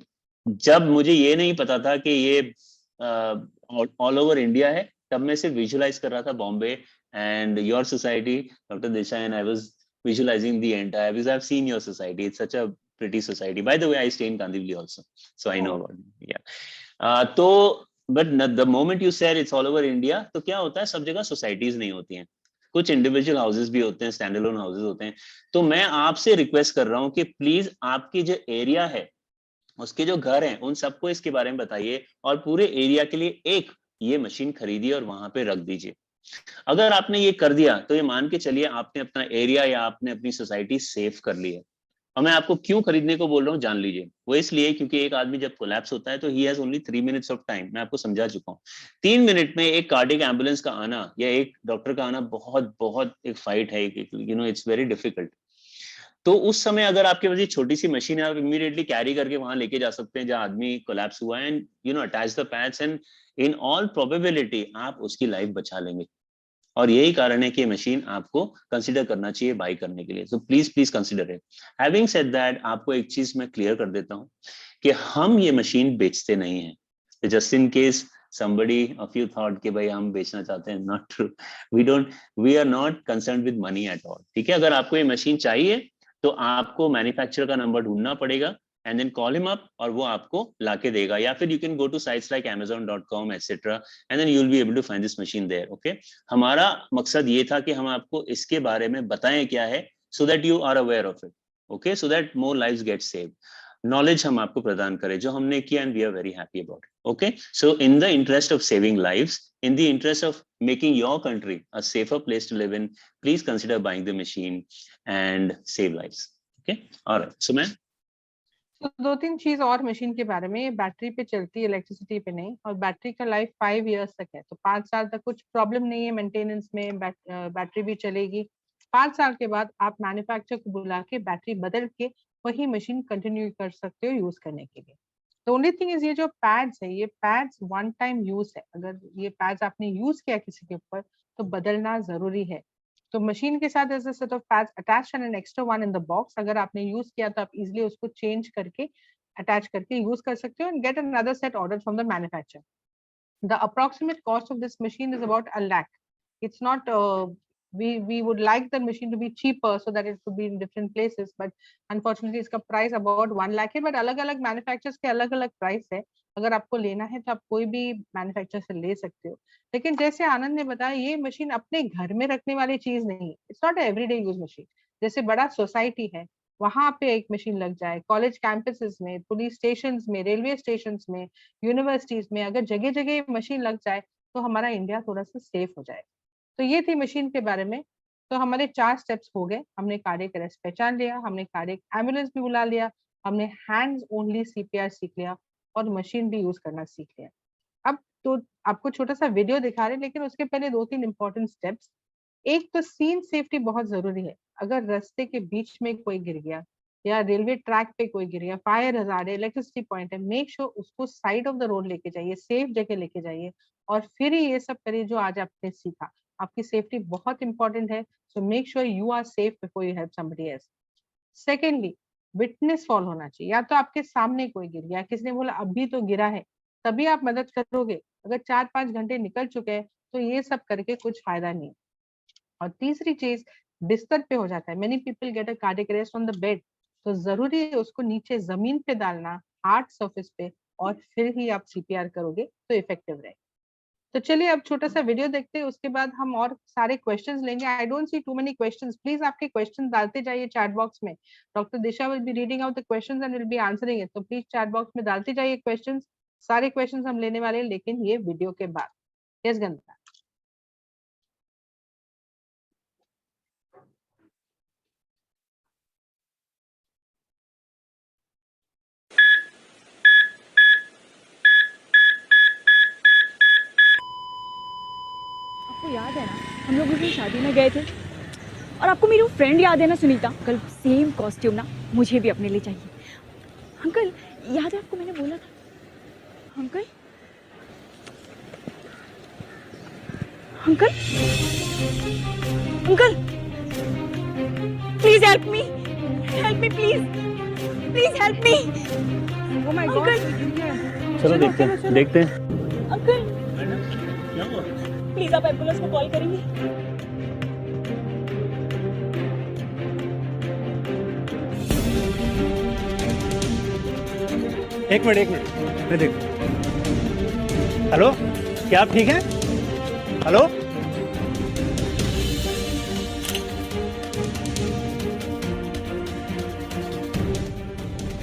जब मुझे ये नहीं पता था कि ये ऑल ओवर इंडिया है, तब मैं सिर्फ विजुलाइज कर रहा था Bombay and your society, doctor Disha, and I was visualizing the entire, because I've seen your society. It's such a pretty society. By the way, I stay in Kandivali also, so I know about it. Yeah. तो but the moment you said it's all over India, तो क्या होता है, सब जगह सोसाइटीज नहीं होती हैं, कुछ इंडिविजुअल हाउसेस भी होते हैं, स्टैंड अलोन हाउसेस होते हैं। तो मैं आपसे रिक्वेस्ट कर रहा हूं कि प्लीज आपकी जो एरिया है, उसके जो घर हैं, उन सबको इसके बारे में बताइए और पूरे एरिया के लिए एक ये मशीन खरीदिए और वहां पे रख दीजिए। अगर आपने ये कर दिया तो ये मान के चलिए आपने अपना एरिया या आपने अपनी सोसाइटी सेव कर ली है। और मैं आपको क्यों खरीदने को बोल रहा हूँ जान लीजिए। वो इसलिए क्योंकि एक आदमी जब कोलैप्स होता है तो he has only 3 minutes of time. मैं आपको समझा चुका हूँ, 3 मिनट में एक कार्डियक एम्बुलेंस का आना या एक डॉक्टर का आना बहुत बहुत एक फाइट है, you know, it's very difficult. तो उस समय अगर आपके पास ये छोटी सी मशीन है, आप इमीडिएटली कैरी करके वहां लेके जा सकते हैं जहां आदमी कोलैप्स हुआ है, and you know attach the pads, and in all probability आप उसकी लाइफ बचा लेंगे। और यही कारण है कि मशीन आपको कंसीडर करना चाहिए बाई करने के लिए। तो please please consider it. Having said that, आपको एक चीज मैं क्लियर कर देता हूं कि हम ये मशीन बेचते नहीं हैं। Just in case somebody of you thought कि भाई हम बेचना चाहते हैं, not true, we are not concerned with money at all। ठीक है, अगर आपको ये मशीन चाहिए तो आपको मैन्युफैक्चरर का नंबर ढूंढना पड़ेगा and then call him up और वो आपको लाके देगा, या फिर you can go to sites like amazon.com etc and then you'll be able to find this machine there. Okay, हमारा मकसद ये था कि हम आपको इसके बारे में बताएं क्या है, so that you are aware of it. Okay, so that more lives get saved. Knowledge हम आपको प्रदान करें जो हमने किया, and we are very happy about it. Okay, so in the interest of saving lives, in the interest of making your country a safer place to live in, please consider buying the machine and save lives. Okay, all right. So man, तो 2-3 चीज और मशीन के बारे में, ये बैटरी पे चलती है, इलेक्ट्रिसिटी पे नहीं, और बैटरी का लाइफ 5 इयर्स तक है, तो 5 साल तक कुछ प्रॉब्लम नहीं है मेंटेनेंस में, बैटरी भी चलेगी। 5 साल के बाद आप मैन्युफैक्चरर को बुला के बैटरी बदल के वही मशीन कंटिन्यू कर सकते हो यूज करने के लिए। तो ओनली थिंग इज, ये जो पैड्स है, ये पैड्स वन टाइम यूज है, अगर ये पैड्स आपने यूज किया किसी के ऊपर तो बदलना जरूरी है। तो मशीन के साथ ऐसे set of pads attached and an extra one in the box, अगर आपने यूज किया तो आप इजीली उसको चेंज करके अटैच करके यूज कर सकते हो and get another set order from the manufacturer. The approximate cost of this machine is about 1 lakh. It's not we would like the machine to be cheaper so that it could be in different places, but unfortunately इसका price about 1 lakh है, but अलग अलग मैन्युफैक्चरर्स के अलग अलग प्राइस है। अगर आपको लेना है तो आप कोई भी मैन्युफैक्चरर से ले सकते हो। लेकिन जैसे आनंद ने बताया, ये मशीन अपने घर में रखने वाली चीज नहीं है, it's not everyday use machine. जैसे बड़ा सोसाइटी है, वहां पे एक मशीन लग जाए, कॉलेज कैंपसेस में, पुलिस स्टेशन में, रेलवे स्टेशन में, यूनिवर्सिटीज में, अगर जगह जगह मशीन लग जाए तो हमारा इंडिया थोड़ा सा सेफ हो जाए। तो ये थी मशीन के बारे में। तो हमारे 4 स्टेप्स हो गए, हमने कार्डियक अरेस्ट पहचान लिया, हमने कार्डियक एम्बुलेंस भी बुला लिया, हमने हैंड्स ओनली सीपीआर सीख लिया और मशीन भी यूज करना सीख लिया। अब तो आपको छोटा सा वीडियो दिखा रहे हैं, लेकिन उसके पहले 2-3 इंपॉर्टेंट स्टेप्स। एक तो सीन सेफ्टी बहुत जरूरी है। अगर रास्ते के बीच में कोई गिर गया या रेलवे ट्रैक पे कोई गिर गया, फायर हजार्ड है, इलेक्ट्रिसिटी पॉइंट है, मेक श्योर उसको साइड ऑफ द रोड लेके जाइए, सेफ जगह लेके जाइए और फिर ही ये सब करिए जो आज आपने सीखा। आपकी सेफ्टी बहुत इंपॉर्टेंट है, so make sure you are safe before you help somebody else. Secondly, witness fall होना चाहिए, या तो आपके सामने कोई गिर गया, किसी ने बोला अभी तो गिरा है, तभी आप मदद करोगे। अगर 4-5 घंटे निकल चुके हैं तो ये सब करके कुछ फायदा नहीं। और तीसरी चीज, बिस्तर पे हो जाता है, many people get a cardiac arrest on the bed, तो जरूरी है उसको नीचे जमीन पे डालना, हार्ड सरफेस पे, और फिर ही आप सीपीआर करोगे तो इफेक्टिव रहे। तो चलिए अब छोटा सा वीडियो देखते हैं, उसके बाद हम और सारे क्वेश्चंस लेंगे। I don't see too many questions, please आपके क्वेश्चन डालते जाइए चैट बॉक्स में। Doctor Disha will be reading out the questions and will be answering it, तो प्लीज चैट बॉक्स में डालते जाइए क्वेश्चंस। सारे क्वेश्चंस हम लेने वाले हैं, लेकिन ये वीडियो के बाद। यस गंगा। आपको याद है ना, हम लोग उस दिन शादी में गए थे, और आपको मेरी वो फ्रेंड याद है ना, सुनीता? कल सेम कॉस्ट्यूम ना, मुझे भी अपने लिए चाहिए। अंकल, याद है आपको मैंने बोला था? Uncle, uncle, uncle, please help me, please, please help me. Oh my God, चलो देखते हैं। अंकल प्लीज आप एम्बुलेंस को कॉल करेंगे? एक मिनट मैं देखूं। हेलो, क्या आप ठीक हैं? हेलो,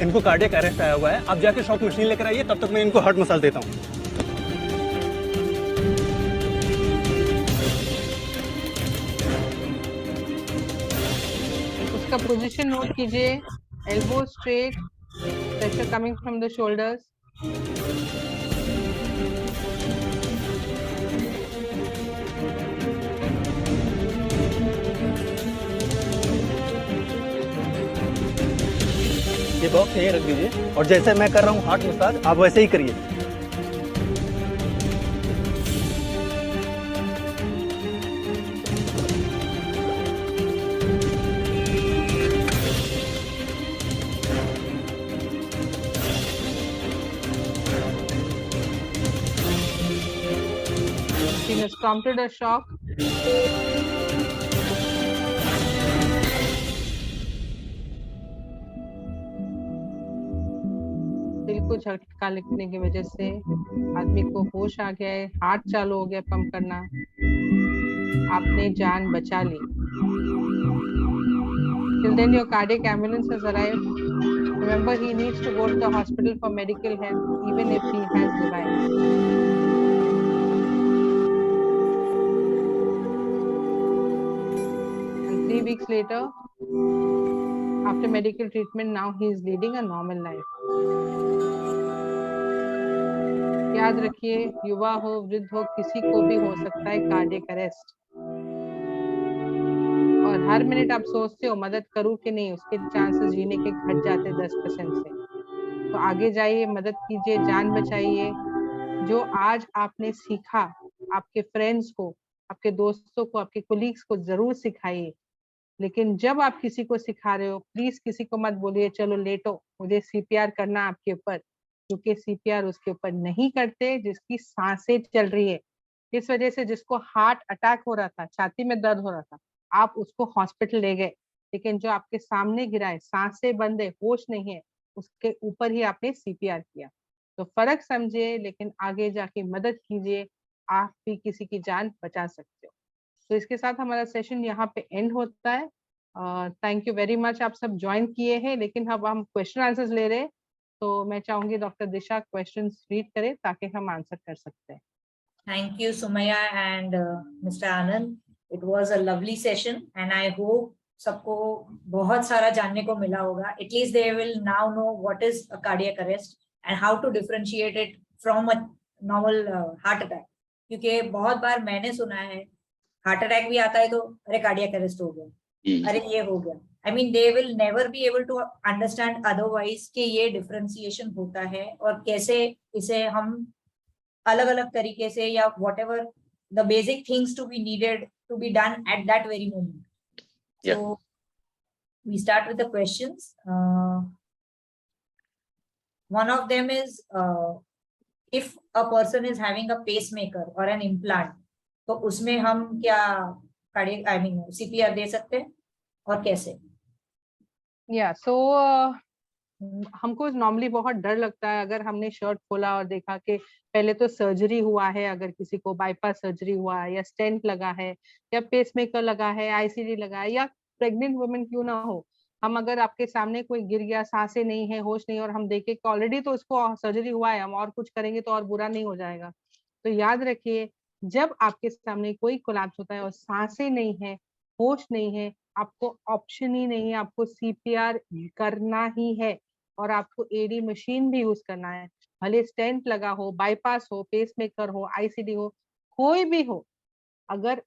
इनको कार्डियक अरेस्ट आया हुआ है, आप जाके शॉक मशीन लेकर आइए, तब तक मैं इनको हार्ट मसाज देता हूँ। उसका पोजीशन नोट कीजिए, elbow straight, pressure coming from the shoulders. ये बॉक्स यहीं रख दीजिए, और जैसे मैं कर रहा हूँ हार्ट मसाज, आप वैसे ही करिए। He has prompted a shock. को झटका लगने की वजह से आदमी को होश आ गया है, हार्ट चालू हो गया पंप करना, आपने जान बचा ली। Till then your cardiac ambulance has arrived. Remember, he needs to go to the hospital for medical help even if he has revived. And 3 weeks later, after medical treatment, now he is leading a normal life. याद रखिए, युवा हो, वृद्ध हो, किसी को भी हो सकता है कार्डियक अरेस्ट। और हर मिनट आप सोचते हो मदद करूं कि नहीं, उसके चांसेस जीने के घट जाते 10% से। तो आगे जाइए, मदद कीजिए, जान बचाइए। जो आज आपने सीखा, आपके फ्रेंड्स को, आपके दोस्तों को, आपके कोलीग्स को जरूर सिखाइए। लेकिन जब आप किसी को सिखा रहे हो, प्लीज किसी को मत बोलिए चलो लेटो, मुझे सीपीआर करना आपके ऊपर, क्योंकि सीपीआर उसके ऊपर नहीं करते जिसकी सांसें चल रही है। इस वजह से जिसको हार्ट अटैक हो रहा था, छाती में दर्द हो रहा था, आप उसको हॉस्पिटल ले गए, लेकिन जो आपके सामने गिरा है, सांसें बंद है, होश नहीं है, उसके ऊपर ही आपने सीपीआर किया। तो फर्क समझिए, लेकिन आगे जाके मदद कीजिए, आप भी किसी की जान बचा सकते हो। तो इसके साथ हमारा सेशन यहाँ पे एंड होता है। थैंक यू वेरी मच, आप सब ज्वाइन किए हैं, लेकिन अब हम क्वेश्चन आंसर्स ले रहे हैं, तो मैं चाहूंगी डॉक्टर दिशा क्वेश्चंस रीड करे ताकि हम आंसर कर सकते हैं। Thank you, Sumaya and Mr. Anand. It was a lovely session and I hope सबको बहुत सारा जानने को मिला होगा. At least they will now know what is a cardiac arrest and how to differentiate it from a normal heart attack. क्योंकि बहुत बार मैंने सुना है हार्ट अटैक भी आता है तो अरे कार्डियक अरेस्ट हो गया, अरे ये हो गया. I mean they will never be able to understand otherwise कि ये differentiation होता है और कैसे इसे हम अलग अलग तरीके से या whatever the basic things to be needed to be done at that very moment. Yeah. So we start with the questions. One of them is if a person is having a pacemaker or an implant, तो उसमें हम क्या कार्डियक आई मीन सीपीआर दे सकते हैं और कैसे? या सो हमको नॉर्मली बहुत डर लगता है अगर हमने शर्ट खोला और देखा कि पहले तो सर्जरी हुआ है, अगर किसी को बाईपास सर्जरी हुआ है या स्टेंट लगा है या पेसमेकर लगा है, आईसीडी लगा है, या प्रेग्नेंट वुमेन क्यों ना हो, हम अगर आपके सामने कोई गिर गया, सांसें नहीं है, होश नहीं, और हम देखें कि ऑलरेडी तो उसको सर्जरी हुआ है, हम और कुछ करेंगे तो और बुरा नहीं हो जाएगा। तो याद रखिए, जब आपके सामने कोई कोलैप्स होता है और सांसें नहीं है, होश नहीं है, आपको ऑप्शन ही नहीं है, आपको सीपीआर करना ही है और आपको एडी मशीन भी यूज करना है। भले स्टेंट लगा हो, बाईपास हो, पेसमेकर हो, आईसीडी हो, कोई भी हो, अगर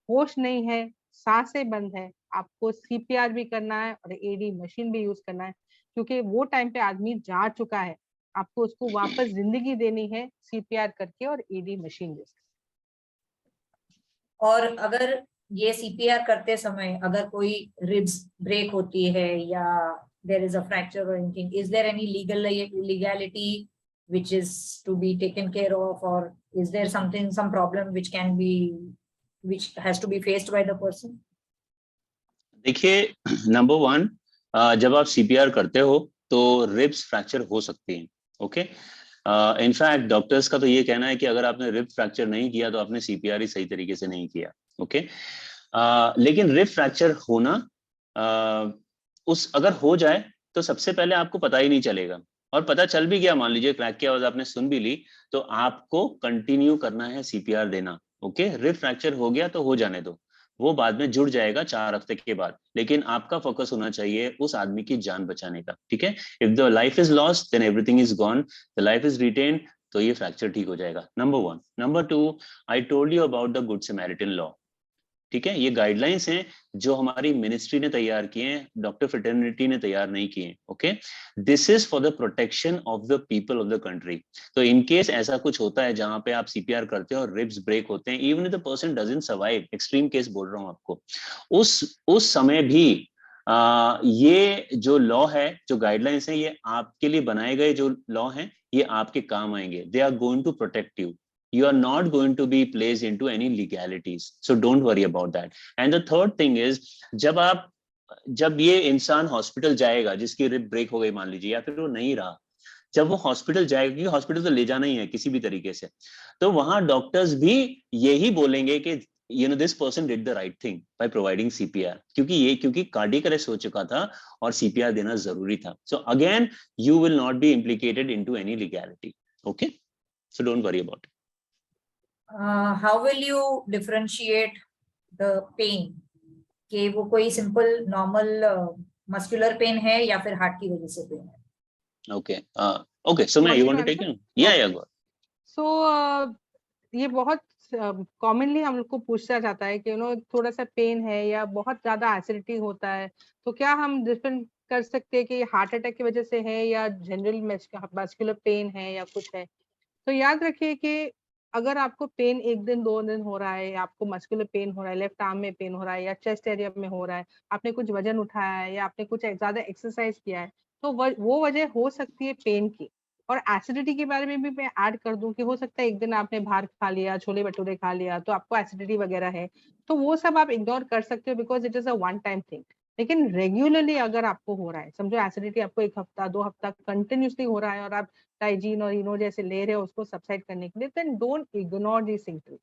होश नहीं है, सांसें बंद है, आपको सीपीआर भी करना है और एडी मशीन भी यूज करना है, क्योंकि वो टाइम पे आदमी जा चुका है, आपको उसको वापस जिंदगी देनी है सीपीआर करके और एडी मशीन यूज। और अगर ये सीपीआर करते समय अगर कोई रिब्स ब्रेक होती है या there is a fracture or anything, is there any legality which is to be taken care of, or is there some problem which has to be faced by the person? देखिए, नंबर 1, जब आप सीपीआर करते हो तो रिब्स फ्रैक्चर हो सकती हैं. ओके, इनफैक्ट डॉक्टर्स का तो ये कहना है कि अगर आपने रिब फ्रैक्चर नहीं किया तो आपने सीपीआर ही सही तरीके से नहीं किया. ओके, लेकिन रिब फ्रैक्चर होना अगर हो जाए तो सबसे पहले आपको पता ही नहीं चलेगा, और पता चल भी गया, मान लीजिए क्रैक की आवाज आपने सुन भी ली, तो आपको कंटिन्यू करना है सीपीआर देना. ओके, रिब फ्रैक्चर हो गया तो हो जाने दो, वो बाद में जुड़ जाएगा 4 हफ्ते के बाद, लेकिन आपका फोकस होना चाहिए उस आदमी की जान बचाने का. ठीक है, if the life is lost then everything is gone, the life is retained, तो ये फ्रैक्चर ठीक हो जाएगा. Number 1. Number 2, I told you about the good Samaritan law. ठीक है, ये गाइडलाइंस हैं जो हमारी मिनिस्ट्री ने तैयार किए हैं, डॉक्टर फ्रेटर्निटी ने तैयार नहीं किए. Okay, this is for the protection of the people of the country. तो इन केस ऐसा कुछ होता है जहां पे आप सीपीआर करते हो और रिब्स ब्रेक होते हैं, even if the person doesn't survive, extreme case बोल रहा हूं आपको, उस समय भी ये जो लॉ है, जो गाइडलाइंस है, ये आपके लिए बनाए गए जो लॉ हैं, ये आपके काम आएंगे. They are going to protect you. You are not going to be placed into any legalities, so don't worry about that. And the third thing is, जब ये इंसान हॉस्पिटल जाएगा जिसकी रिब ब्रेक हो गई मान लीजिए, या फिर वो नहीं रहा, जब वो हॉस्पिटल जाएगा, क्योंकि हॉस्पिटल तो ले जाना ही है किसी भी तरीके से, तो वहां डॉक्टर्स भी यही बोलेंगे कि this person did the right thing by providing CPR, क्योंकि कार्डियक अरेस्ट हो चुका था और सीपीआर देना जरूरी था. So again you will not be implicated into any legality. Okay, so don't worry about it. How will you differentiate the pain? कि वो कोई सिंपल नॉर्मल मस्कुलर पेन है या फिर हार्ट की वजह से पेन है? Okay, Sumaya, you want to take it? Yeah, go. So ये बहुत कॉमनली हम लोग को पूछा जाता है कि थोड़ा सा पेन है या बहुत ज्यादा एसिडिटी होता है, तो क्या हम डिफरेंट कर सकते हैं कि हार्ट अटैक की वजह से है या जनरल मस्कुलर पेन है या कुछ है. तो याद रखिए कि अगर आपको पेन 1 दिन 2 दिन हो रहा है, आपको मस्कुलर पेन हो रहा है, लेफ्ट आर्म में पेन हो रहा है या चेस्ट एरिया में हो रहा है, आपने कुछ वजन उठाया है या आपने कुछ ज्यादा एक्सरसाइज किया है, तो वो वजह हो सकती है पेन की. और एसिडिटी के बारे में भी मैं ऐड कर दूं कि हो सकता है एक दिन आपने बाहर खा लिया, छोले भटूरे खा लिया, तो आपको एसिडिटी वगैरह है, तो वो सब आप इग्नोर कर सकते हो because it is a one time thing. लेकिन रेगुलरली अगर आपको हो रहा है, समझो एसिडिटी आपको 1 हफ्ता 2 हफ्ता कंटिन्यूसली हो रहा है और आप डाइजीन और इनो जैसे ले रहे हो उसको सबसाइड करने के लिए, then don't ignore the symptoms.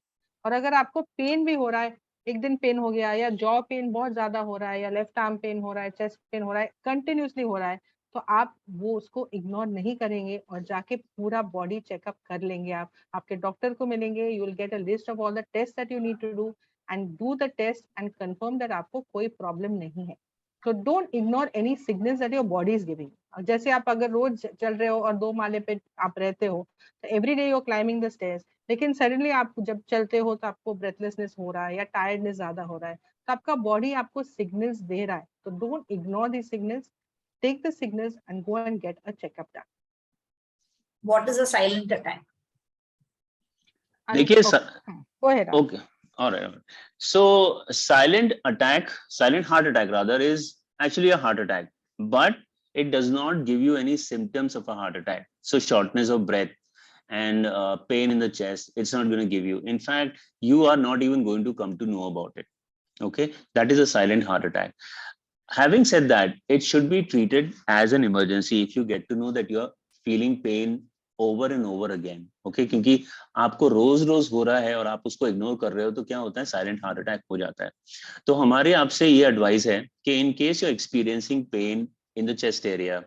और अगर आपको पेन भी हो रहा है, एक दिन पेन हो गया या जॉ पेन बहुत ज्यादा हो रहा है या लेफ्ट आर्म पेन हो रहा है, चेस्ट पेन हो रहा है, कंटिन्यूसली हो रहा है, तो आप वो उसको इग्नोर नहीं करेंगे और जाके पूरा बॉडी चेकअप कर लेंगे. आप आपके डॉक्टर को मिलेंगे, you will get a list of all the test that you need to do and do the test and confirm that आपको कोई प्रॉब्लम नहीं है. So don't ignore any signals that your body is giving. जैसे आप अगर रोज चल रहे हो और 2 माले पे आप रहते हो, तो every day you climbing the stairs, लेकिन सडनली आप जब चलते हो तो आपको ब्रेथलेसनेस हो रहा है या टायर्डनेस ज्यादा हो रहा है, तो आपका बॉडी आपको सिग्नल्स दे रहा है. तो don't ignore the signals, take the signals and go and get a checkup done. What is a silent attack? देखिए Go ahead. Okay, all right. So silent heart attack rather is actually a heart attack, but it does not give you any symptoms of a heart attack. So shortness of breath and pain in the chest, it's not going to give you. In fact, you are not even going to come to know about it. Okay, that is a silent heart attack. Having said that, it should be treated as an emergency if you get to know that you are feeling pain over and over again. Okay, क्योंकि आपको रोज रोज हो रहा है और आप उसको इग्नोर कर रहे हो, तो क्या होता है, साइलेंट हार्ट अटैक हो जाता है. तो हमारे आपसे ये एडवाइस है कि in case you are experiencing pain in the chest area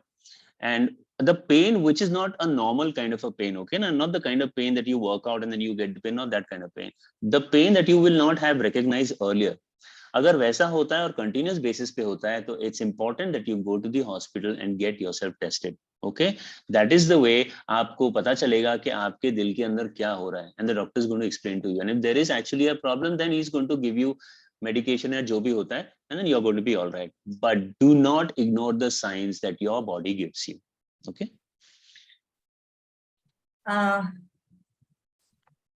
and the pain which is not a normal kind of a pain, okay, not the kind of pain that you work out and then you get the pain, not that kind of pain, the pain that you will not have recognized earlier. अगर वैसा होता है और कंटिन्यूस बेसिस पे होता है, तो it's important that you go to the hospital and get yourself tested. Okay, that is the way आपको पता चलेगा कि आपके दिल के अंदर क्या हो रहा है, and the doctor is going to explain to you, and if there is actually a problem then he is going to give you medication या जो भी होता है, and then you're going to be all right. But do not ignore the signs that your body gives you. Okay.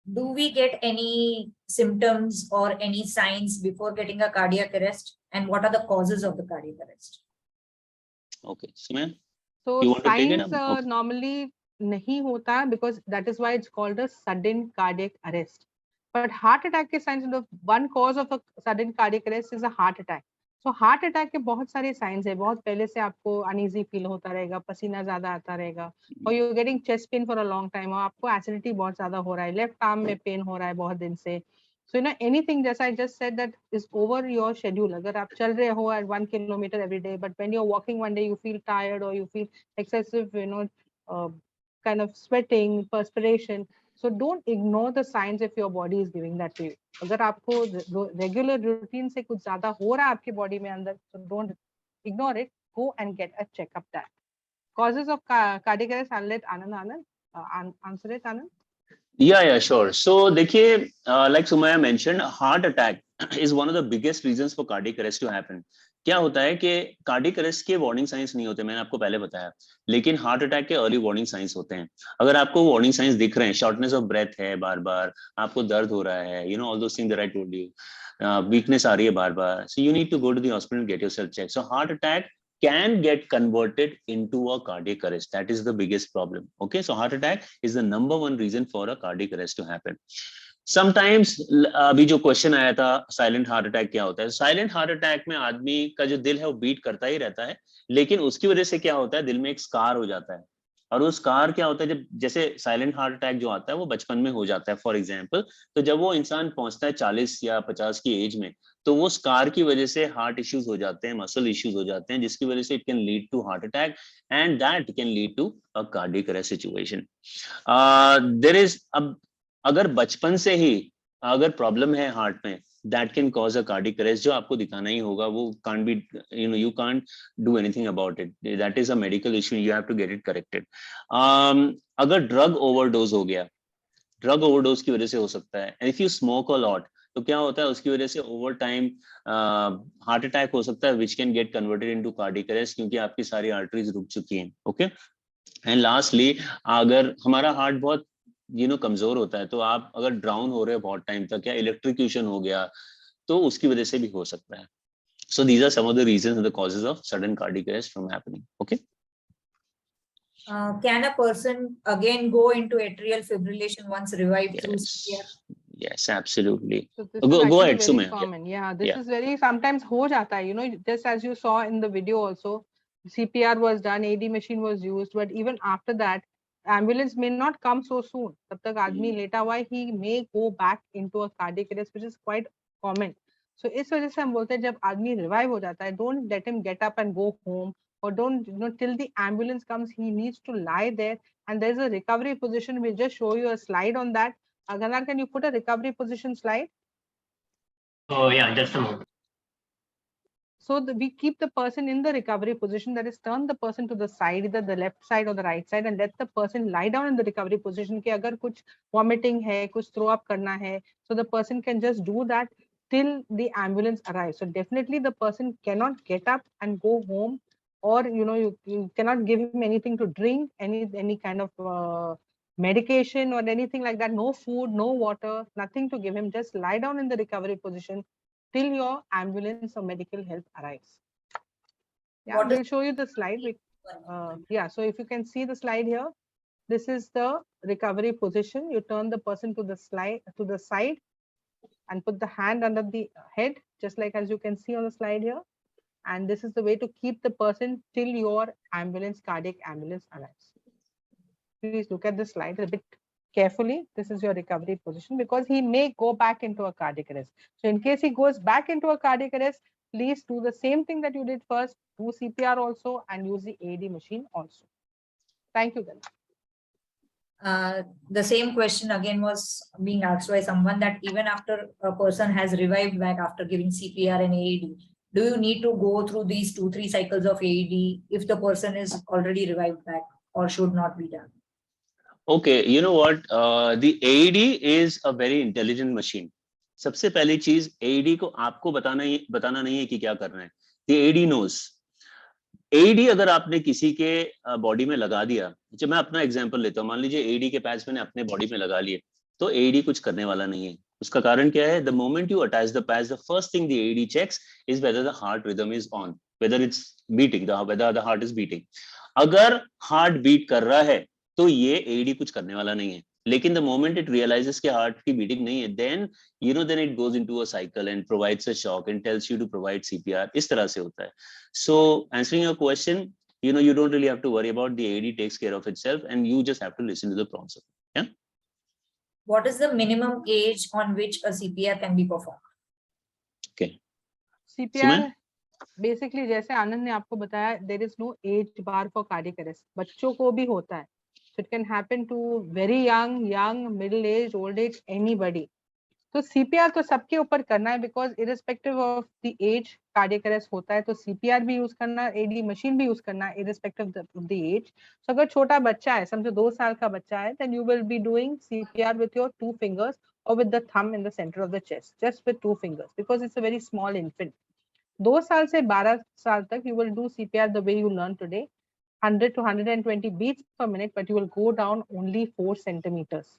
Do we get any symptoms or any signs before getting a cardiac arrest, and what are the causes of the cardiac arrest? Okay, Sumaya, so you want to take it signs up? Okay. normally नहीं होता because that is why it's called a sudden cardiac arrest. But heart attack के signs, the one cause of a sudden cardiac arrest is a heart attack. So heart attack के बहुत सारे signs है. बहुत पहले से आपको uneasy feel होता रहेगा, पसीना ज्यादा आता रहेगा, और you're getting chest pain for a long time, और आपको acidity बहुत ज्यादा हो रहा है, left arm में pain हो रहा है बहुत दिन से. So anything, जैसा I just said, that is over your schedule. अगर आप चल रहे हो at 1 kilometer every day, but when you're walking one day you feel tired or you feel excessive, kind of sweating, perspiration. So don't ignore the signs if your body is giving that to you. अगर आपको regular routine से कुछ ज्यादा हो रहा है आपके body में अंदर, so don't ignore it. Go and get a checkup done. Causes of cardiac arrest, I'll let Anand answer it. Anand? Yeah, sure. So देखिए, like Sumaya mentioned, heart attack is one of the biggest reasons for cardiac arrest to happen. क्या होता है कि कार्डियक अरेस्ट के वार्निंग साइंस नहीं होते, मैंने आपको पहले बताया, लेकिन हार्ट अटैक के अर्ली वार्निंग साइंस होते हैं. अगर आपको वार्निंग साइंस दिख रहे हैं, शॉर्टनेस ऑफ ब्रेथ है बार बार, आपको दर्द हो रहा है, all those things that I told you, weakness आ रही है बार बार, so you need to go to the hospital, get yourself check. So heart attack can get converted into a cardiac arrest. That is the biggest problem. Okay, so heart attack is the number one reason for a cardiac arrest to happen. Sometimes अभी जो क्वेश्चन आया था साइलेंट हार्ट अटैक क्या होता है, साइलेंट हार्ट अटैक में आदमी का जो दिल है वो बीट करता ही रहता है, लेकिन उसकी वजह से क्या होता है, दिल में एक स्कार हो जाता है. और वो स्कार क्या होता है, जब जैसे साइलेंट हार्ट अटैक जो आता है वो बचपन में हो जाता है फॉर एग्जांपल, तो जब वो इंसान पहुंचता है 40 या 50 की एज में, तो वो स्कार की वजह से हार्ट इश्यूज हो जाते हैं, मसल इश्यूज हो जाते हैं, जिसकी वजह से it can lead to heart attack and that can lead to a cardiac arrest situation. There is, अब अगर बचपन से ही अगर प्रॉब्लम है हार्ट में, that can cause a cardiac arrest, जो आपको दिखाना ही होगा, वो can't be, you can't do anything about it, that is a medical issue, you have to get it corrected. अगर ड्रग ओवरडोज हो गया, ड्रग ओवरडोज की वजह से हो सकता है, if you smoke a lot, तो क्या होता है उसकी वजह से ओवर टाइम हार्ट अटैक हो सकता है, which can get converted into cardiac arrest, क्योंकि आपकी सारी आर्टरीज रुक चुकी हैं। ओके, एंड लास्टली, अगर हमारा हार्ट बहुत कमजोर होता है, तो आप अगर ड्राउन हो रहे हो बहुत टाइम तक, या इलेक्ट्रिक्यूशन हो गया, तो उसकी वजह से भी हो सकता है। So these are some of the reasons and the causes of sudden cardiac arrest from happening. Okay. Can a person again go into atrial fibrillation once revived through CPR? Yes, absolutely. So this Go is actually ahead, very Sumaya. common. Yeah, this Yeah. is very sometimes ho jata hai, just as you saw in the video also, CPR was done, AD machine was used, but even after that, ambulance may not come so soon. Tab tak aadmi leta hua hai, he may go back into a cardiac arrest, which is quite common. So इस वजह से हम बोलते हैं जब आदमी रिवाइव हो जाता है, don't let him get up and go home, or don't, till the ambulance comes, he needs to lie there, and there's a recovery position. We'll just show you a slide on that. Ganar, can you put a recovery position slide? Oh yeah, just a moment. So we keep the person in the recovery position, that is turn the person to the side, either the left side or the right side, and let the person lie down in the recovery position. कि अगर कुछ vomiting है, कुछ throw up करना है, so the person can just do that till the ambulance arrives. So definitely the person cannot get up and go home, or you cannot give him anything to drink, any kind of medication or anything like that. No food, no water, nothing to give him. Just lie down in the recovery position till your ambulance or medical help arrives. Yeah, we'll show you the slide. Yeah, so if you can see the slide here, this is the recovery position. You turn the person to the side and put the hand under the head, just like as you can see on the slide here. And this is the way to keep the person till your cardiac ambulance arrives. Please look at the slide a bit carefully. This is your recovery position, because he may go back into a cardiac arrest. So in case he goes back into a cardiac arrest, please do the same thing that you did first, do CPR also, and use the AED machine also. Thank you, Ganesh. The same question again was being asked by someone, that even after a person has revived back after giving CPR and AED, do you need to go through these 2-3 cycles of AED if the person is already revived back, or should not be done? Okay, you know what? The AED is a very intelligent machine. सबसे पहली चीज, AED को आपको बताना नहीं है कि क्या करना है. The AED knows. AED अगर आपने किसी के बॉडी में लगा दिया, जब मैं अपना एग्जांपल लेता हूँ, मान लीजिए AED के पैच मैंने अपने बॉडी में लगा लिए, तो AED कुछ करने वाला नहीं है. उसका कारण क्या है? The moment you attach the patch, the first thing the AED checks is whether the heart rhythm is on, whether it's beating, whether the heart is beating. अगर हार्ट बीट कर रहा है तो ये AED कुछ करने वाला नहीं है. लेकिन the moment it realizes कि हार्ट की बीटिंग नहीं है, then it goes into a cycle and provides a shock and tells you to provide CPR. इस तरह से होता है. So answering your question, you don't really have to worry about, the AED takes care of itself, and you just have to listen to the prompts. Yeah. What is the minimum age on which a CPR can be performed? Okay. CPR basically, जैसे आनंद ने आपको बताया, there is no age bar for cardiac arrest. बच्चों को भी होता है. So it can happen to very young, middle age, old age, anybody. तो CPR तो सबके ऊपर करना है, because irrespective of the age cardiac arrest होता है, तो CPR भी यूज करना, AED मशीन भी यूज करना, irrespective of the age. So अगर छोटा बच्चा है, समझो 2 साल का बच्चा है, then you will be doing CPR with your 2 fingers or with the thumb in the center of the chest, just with 2 fingers, because it's a very small infant. 2 साल से 12 साल तक you will do CPR the way you learn today, 100 to 120 beats per minute, but you will go down only 4 centimeters.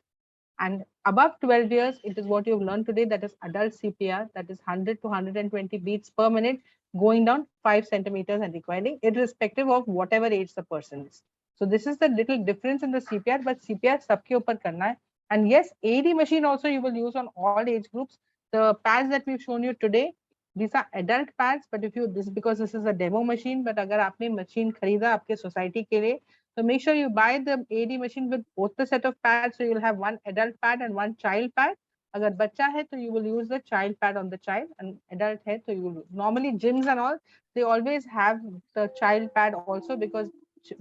And above 12 years, it is what you've learned today, that is adult CPR, that is 100 to 120 beats per minute, going down 5 centimeters and recoiling, irrespective of whatever age the person is. So this is the little difference in the CPR, but CPR sabke upar karna hai. And yes, AED machine also you will use on all age groups. The pads that we've shown you today, these are adult pads, but if you, because this is a demo machine, but अगर आपने machine खरीदा आपके society के लिए, So make sure you buy the AED machine with both the set of pads. So you'll have one adult pad and one child pad. अगर बच्चा है तो you will use the child pad on the child, and adult है तो you will. Normally gyms and all, they always have the child pad also, because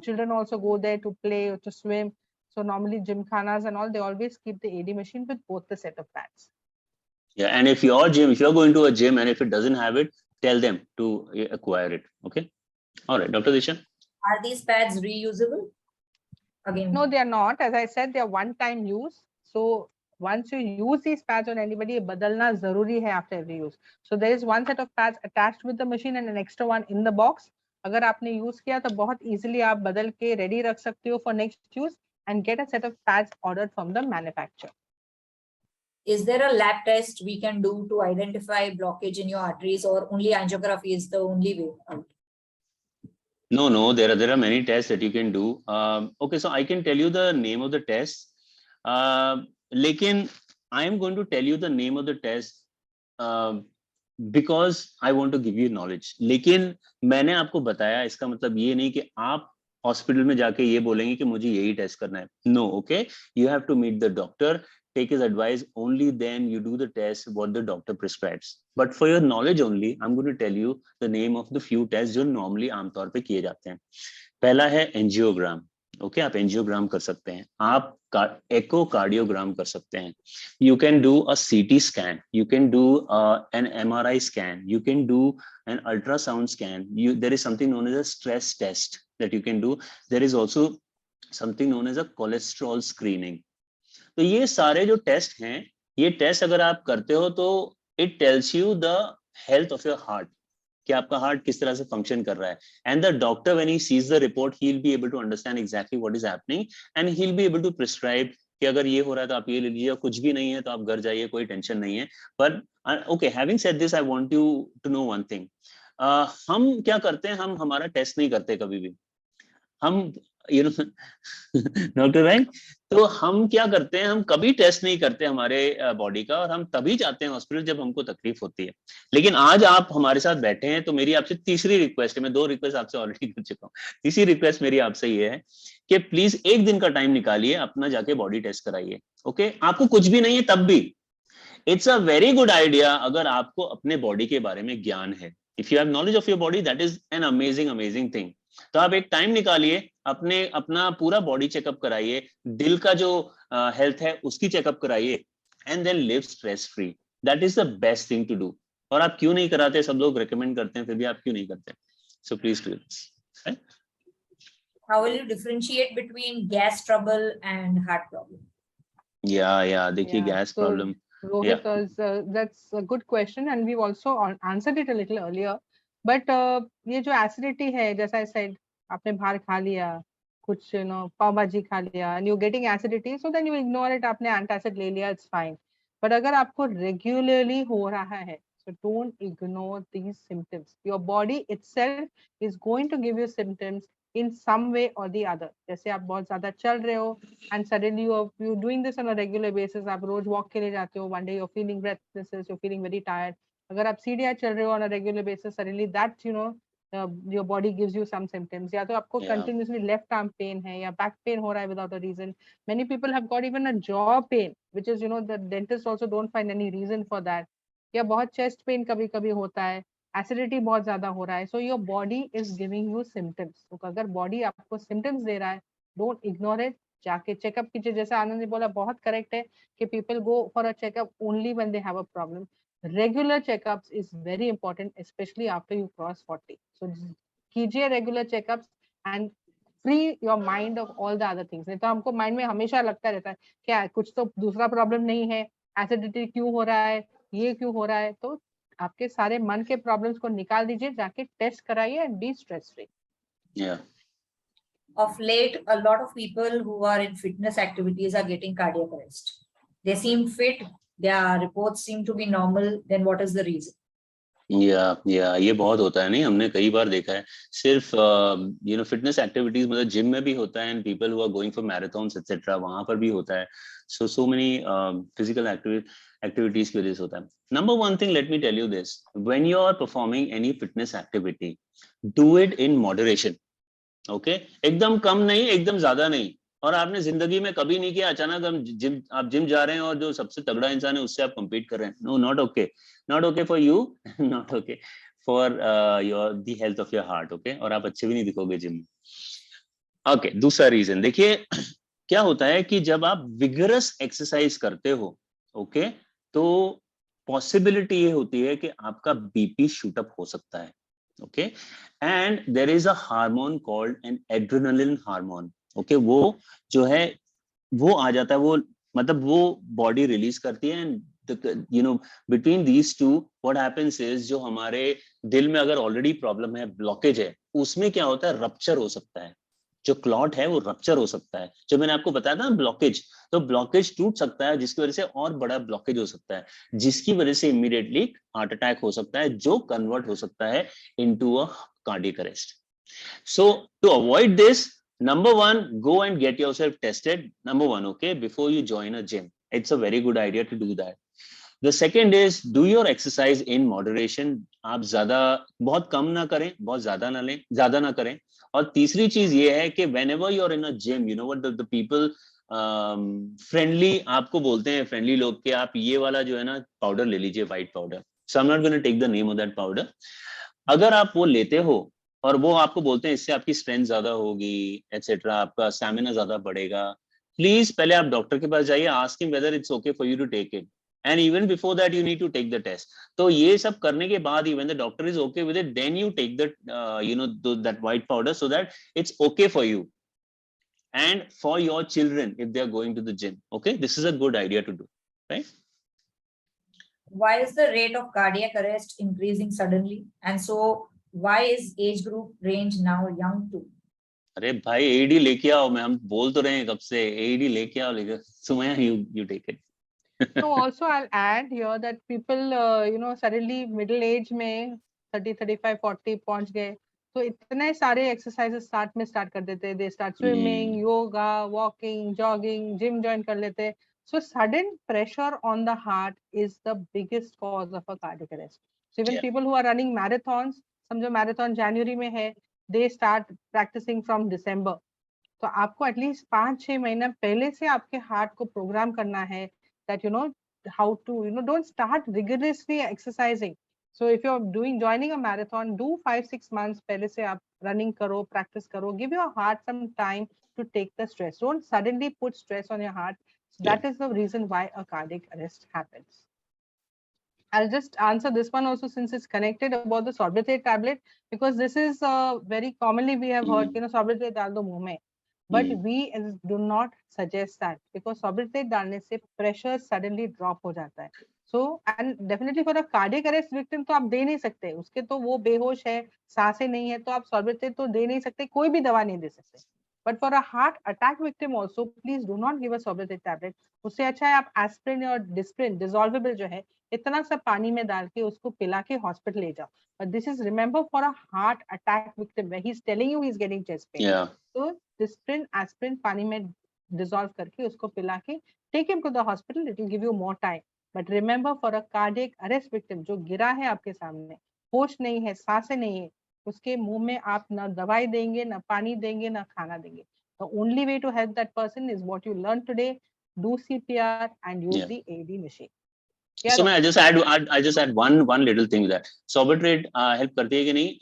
children also go there to play or to swim. So normally gymkhanas and all, they always keep the AED machine with both the set of pads. Yeah, and if you're going to a gym and if it doesn't have it, tell them to acquire it. Okay. All right, Dr. Disha. Are these pads reusable? Again, No, they are not. As I said, they are one-time use. So once you use these pads on anybody, badalna zaruri hai after every use. So there is one set of pads attached with the machine and an extra one in the box. अगर आपने use किया तो बहुत easily आप बदल के ready रख सकते हो for next use and get a set of pads ordered from the manufacturer. is there a lab test we can do to identify blockage in your arteries, or only angiography is the only way out? No, there are many tests that you can do. Okay, so I can tell you the name of the test. Lekin I am going to tell you the name of the test because I want to give you knowledge. लेकिन मैंने आपको बताया, इसका मतलब ये नहीं कि आप हॉस्पिटल में जाके ये बोलेंगे कि मुझे यही टेस्ट करना है. No, okay, you have to meet the doctor, take his advice, only then you do the test what the doctor prescribes. But for your knowledge only, I'm going to tell you the name of the few tests जो normally आमतौर पे किए जाते हैं. पहला है एंजियोग्राम. ओके, आप एंजियोग्राम कर सकते हैं, आप एकोकार्डियोग्राम कर सकते हैं. You can do a CT scan, you can do an MRI scan, you can do an ultrasound scan. There is something known as a stress test that you can do. There is also something known as a cholesterol screening. तो ये सारे जो टेस्ट हैं, ये टेस्ट अगर आप करते हो तो it tells you the health of your heart, कि आपका हार्ट किस तरह से फंक्शन कर रहा है. And the doctor, when he sees the report, he'll be able to understand exactly what is happening and he'll be able to prescribe कि अगर ये हो रहा है तो आप ये ले लीजिए, कुछ भी नहीं है तो आप घर जाइए, कोई टेंशन नहीं है. But okay, having said this, I want you to know one thing. हम क्या करते हैं, हम हमारा टेस्ट नहीं करते कभी भी. हम डॉक्टर भाई, तो हम क्या करते हैं, हम कभी टेस्ट नहीं करते हमारे बॉडी का, और हम तभी जाते हैं हॉस्पिटल जब हमको तकलीफ होती है. लेकिन आज आप हमारे साथ बैठे हैं तो मेरी आपसे तीसरी रिक्वेस्ट है, मैं 2 रिक्वेस्ट आपसे ऑलरेडी कर चुका हूँ, तीसरी रिक्वेस्ट मेरी आपसे ये है कि प्लीज एक दिन का टाइम निकालिए, अपना जाके बॉडी टेस्ट कराइए. ओके, आपको कुछ भी नहीं है तब भी it's a very good idea अगर आपको अपने बॉडी के बारे में ज्ञान है. If you have knowledge of your body, that is an amazing thing. तो आप एक टाइम निकालिए, अपना पूरा बॉडी चेकअप कराइए, दिल का जो हेल्थ है उसकी चेकअप कराइए, and then live stress free. That is the best thing to do. और आप क्यों नहीं कराते, सब लोग रेकमेंड करते हैं, फिर भी आप क्यों नहीं करते? So please do this. How will you differentiate between gas trouble and heart problem? Yeah, देखिए, gas so problem. Rohit, that's a good question and we've also answered it a little earlier. But ये जो acidity है, जैसा I said, आपने बाहर खा लिया कुछ, पाव भाजी खा लिया and you're getting acidity, so then you ignore it, आपने antacid ले लिया, it's fine. But अगर आपको regularly हो रहा है, so don't ignore these symptoms. Your body itself is going to give you symptoms in some way or the other. जैसे आप बहुत ज्यादा चल रहे हो and suddenly you're doing this on a regular basis, आप रोज walk के लिए जाते हो, one day you're feeling breathlessness, you're feeling very tired. अगर आप सीढ़ियाँ चल रहे हो on a regular basis, suddenly that your body gives you some symptoms. या तो आपको continuously left arm pain है या back pain हो रहा है without a reason. Many people have got even a jaw pain, which is the dentists also don't find any reason for that. या बहुत chest pain कभी-कभी होता है, एसिडिटी बहुत ज्यादा हो रहा है. So your body is giving you symptoms. तो अगर बॉडी आपको सिम्टम्स दे रहा है, डोंट इग्नोर इट, जाके चेकअप कीजिए. जैसे आनंद ने बोला, बहुत करेक्ट है कि people go for a checkup only when they have a problem. Regular checkups is very important, specially after you cross 40. सो कीजिए regular checkups and free your mind of all the other things. नहीं तो हमको माइंड में हमेशा लगता रहता है क्या कुछ तो दूसरा प्रॉब्लम नहीं है, एसिडिटी क्यों हो रहा है, ये क्यों हो रहा है. तो आपके सारे मन के प्रॉब्लम्स को निकाल दीजिए, जाके टेस्ट कराइए and be stress free. Yeah. Of late, a lot of people who are in fitness activities are getting cardiac arrest. They seem fit, their reports seem to be normal. Then what is the reason? Yeah, ये बहुत होता है. नहीं, हमने कई बार देखा है. सिर्फ फिटनेस एक्टिविटीज, मतलब जिम में भी होता है, and people who are going for marathons etcetera, वहां पर भी होता है. So many physical activities पे this होता है. Number one thing, let me tell you this: when you are performing any fitness activity, do it in moderation. Okay, एकदम कम नहीं, एकदम ज्यादा नहीं। और आपने जिंदगी में कभी नहीं किया अचानक आप जिम जा रहे हैं और जो सबसे तगड़ा इंसान है उससे आप compete कर रहे हैं। No, not okay, not okay for you, not okay for your the health of your heart. Okay, और आप अच्छे भी नहीं दिखोगे जिम में। ओके, दूसरा रीजन देखिए, क्या होता है कि जब आप विगरस एक्सरसाइज करते हो, ओके, तो पॉसिबिलिटी ये होती है कि आपका बीपी शूटअप हो सकता है। Okay, and there is a hormone called an adrenaline hormone. Okay, वो जो है वो आ जाता है, वो मतलब वो बॉडी रिलीज करती है, and you know between these two what happens is, जो हमारे दिल में अगर ऑलरेडी प्रॉब्लम है, ब्लॉकेज है, उसमें क्या होता है, रप्चर हो सकता है। जो क्लॉट है वो रप्चर हो सकता है, जो मैंने आपको बताया था ना ब्लॉकेज, तो ब्लॉकेज टूट सकता है, जिसकी वजह से और बड़ा ब्लॉकेज हो सकता है, जिसकी वजह से इमीडिएटली हार्ट अटैक हो सकता है, जो कन्वर्ट हो सकता है into a cardiac arrest. So to avoid this, number one, go and get yourself tested. Number one, okay, before you join a gym. It's a very good idea to do that. The second is do your exercise in moderation. आप ज्यादा बहुत कम ना करें, बहुत ज्यादा ना लें, ज्यादा ना करें। और तीसरी चीज ये है कि whenever you're in a gym, you know what the people friendly आपको बोलते हैं, फ्रेंडली लोग, कि आप ये वाला जो है ना पाउडर ले लीजिए, white powder. So I am not gonna take the name of that powder. अगर आप वो लेते हो और वो आपको बोलते हैं इससे आपकी स्ट्रेंथ ज्यादा होगी, एटसेट्रा, आपका स्टैमिना ज्यादा बढ़ेगा, प्लीज पहले आप डॉक्टर के पास जाइए, ask him whether it's okay for you to take it, and even before that you need to take the test. तो ये सब करने के बाद ही when the doctor is okay with it, then you take the that white powder, so that it's okay for you and for your children if they are going to the gym. Okay, this is a good idea to do, right? Why is the rate of cardiac arrest increasing suddenly? And so why is age group range now young too? अरे भाई एडी लेके आओ, मैं हम बोल तो रहे हैं कब से, एडी लेके आओ, लेके Somaiya you take it. So also I'll add here that people suddenly middle age में 30 35 40 पहुंच गए, तो इतने सारे एक्सरसाइजेस स्टार्ट कर देते हैं, they start swimming, yoga, walking, jogging, gym join कर लेते हैं। So sudden pressure on the heart is the biggest cause of a cardiac arrest. So even people who are running marathons, समझो मैराथन जनवरी में है, they start practicing from December. तो आपको एटलीस्ट 5-6 महीना पहले से आपके हार्ट को प्रोग्राम करना है, that how to don't start rigorously exercising. So if you're joining a marathon, do 5-6 months पहले से आप running करो, practice करो, give your heart some time to take the stress. Don't suddenly put stress on your heart. So that is the reason why a cardiac arrest happens. I'll just answer this one also, since it's connected, about the Sorbitrate tablet, because this is very commonly we have heard, Sorbitrate डाल दो मुंह में, but we do not suggest that, because Sorbitrate डालने से pressure suddenly drop हो जाता है. So and definitely for a cardiac arrest victim तो आप दे नहीं सकते, उसके तो वो बेहोश है, सांसें नहीं है, तो आप Sorbitrate तो दे नहीं सकते, कोई भी दवा नहीं दे सकते. But for a heart attack victim also, please do not give a Sorbitrate tablet. उससे अच्छा है आप एस्प्रिन और डिस्प्रिन डिसॉल्वेबल जो है, इतना सा पानी में डाल के उसको पिला के हॉस्पिटल ले जाओ. But this is, remember, for a heart attack victim where he's telling you he's getting chest pain. So Disprin aspirin पानी में डिसॉल्व करके उसको पिला के take him to the hospital. It will give you more time. But remember, for a cardiac arrest victim जो गिरा है आपके सामने, होश नहीं है, सांसें नहीं है, उसके मुंह में आप ना दवाई देंगे, ना पानी देंगे, ना खाना देंगे. The only way to help that person is what you learned today: do CPR and use the AED machine. Sumaya, I just add one little thing with that. Sorbitrate help करती है कि नहीं?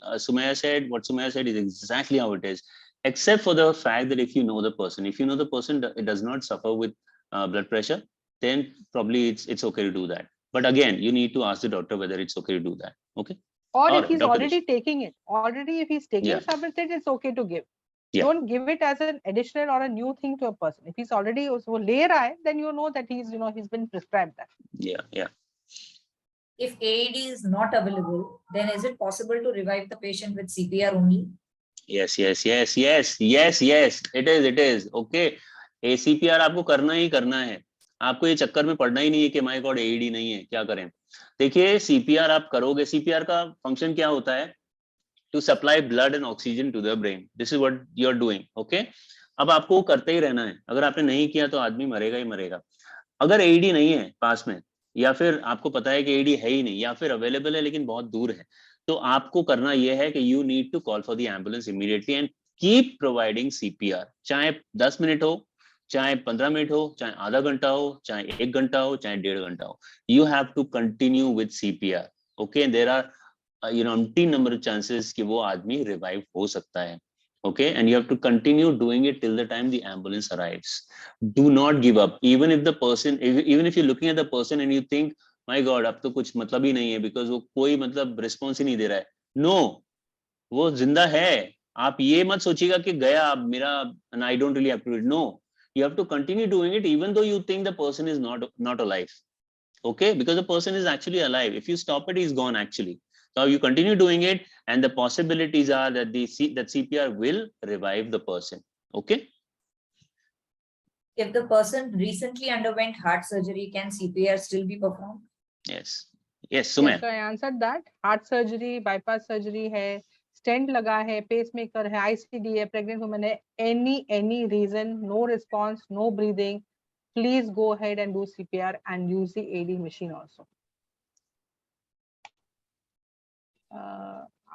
What Sumaya said is exactly how it is. Except for the fact that if you know the person does not suffer with blood pressure, then probably it's okay to do that. But again, you need to ask the doctor whether it's okay to do that. Okay. Or if he's already taking it, if he's taking Sorbitrate, it's okay to give. Don't give it as an additional or a new thing to a person. If he's already ले रहा है, then you know that he's been prescribed that. Yeah. If AED is not available, then is it possible to revive the patient with CPR only? Yes. It is. Okay. CPR आपको करना ही करना है. आपको ये चक्कर में पड़ना ही नहीं है कि माय गॉड AED नहीं है, क्या करें. देखिए, CPR आप करोगे, CPR का फंक्शन क्या होता है? To supply blood and oxygen to the brain. This is what you're doing. Okay. अब आपको करते ही रहना है. अगर आपने नहीं किया तो आदमी मरेगा ही मरेगा. अगर AED नहीं है पास में, या फिर आपको पता है कि AED है ही नहीं, या फिर अवेलेबल है लेकिन बहुत दूर है, तो आपको करना यह है कि you need to call for the ambulance immediately and keep providing CPR. चाहे 10 मिनट हो, चाहे 15 मिनट हो, चाहे आधा घंटा हो, चाहे 1 घंटा हो, चाहे 1.5 घंटा हो. You have to continue with CPR. Okay, and there are umpteen number of chances कि वो आदमी revive हो सकता है. Okay, and you have to continue doing it till the time the ambulance arrives. Do not give up. Even if the person, even if you're looking at the person and you think, my God, अब तो कुछ मतलब ही नहीं है because वो कोई मतलब response ही नहीं दे रहा है. No, वो जिंदा है. आप ये मत सोचिएगा कि गया अब मेरा and I don't really have to do it. No, you have to continue doing it even though you think the person is not alive. Okay, because the person is actually alive. If you stop it, he's gone actually. So you continue doing it, and the possibilities are that that CPR will revive the person. Okay. If the person recently underwent heart surgery, can CPR still be performed? Yes. Yes, Sumaya. Yes, I answered that. Heart surgery, bypass surgery है, stent लगा है, pacemaker है, ICD है, pregnant woman है, any reason, no response, no breathing, please go ahead and do CPR and use the AD machine also.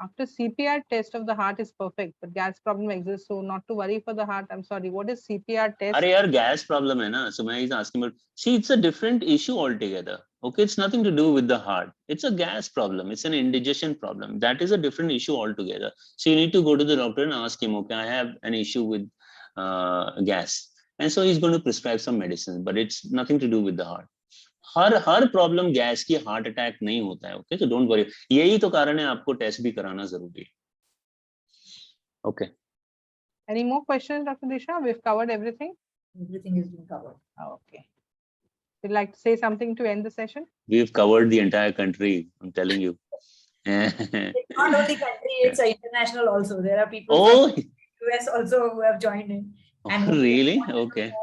After CPR, test of the heart is perfect, but gas problem exists, so not to worry for the heart. I'm sorry. What is CPR test? अरे यार gas problem है ना. Sumaya is asking about. See, it's a different issue altogether. Okay, it's nothing to do with the heart. It's a gas problem. It's an indigestion problem. That is a different issue altogether. So you need to go to the doctor and ask him, okay, I have an issue with gas. And so he's going to prescribe some medicine, but it's nothing to do with the heart. Her problem gas की हार्ट अटैक नहीं होता है. Okay, so don't worry. यही तो कारण है आपको टेस्ट भी कराना जरूरी है. Okay. Any more questions, Dr. Disha? We've covered everything. Everything has been covered. Okay. Would you like to say something to end the session? We've covered the entire country. I'm telling you. It's not only country; it's international also. There are people from US also who have joined in. And really? Okay.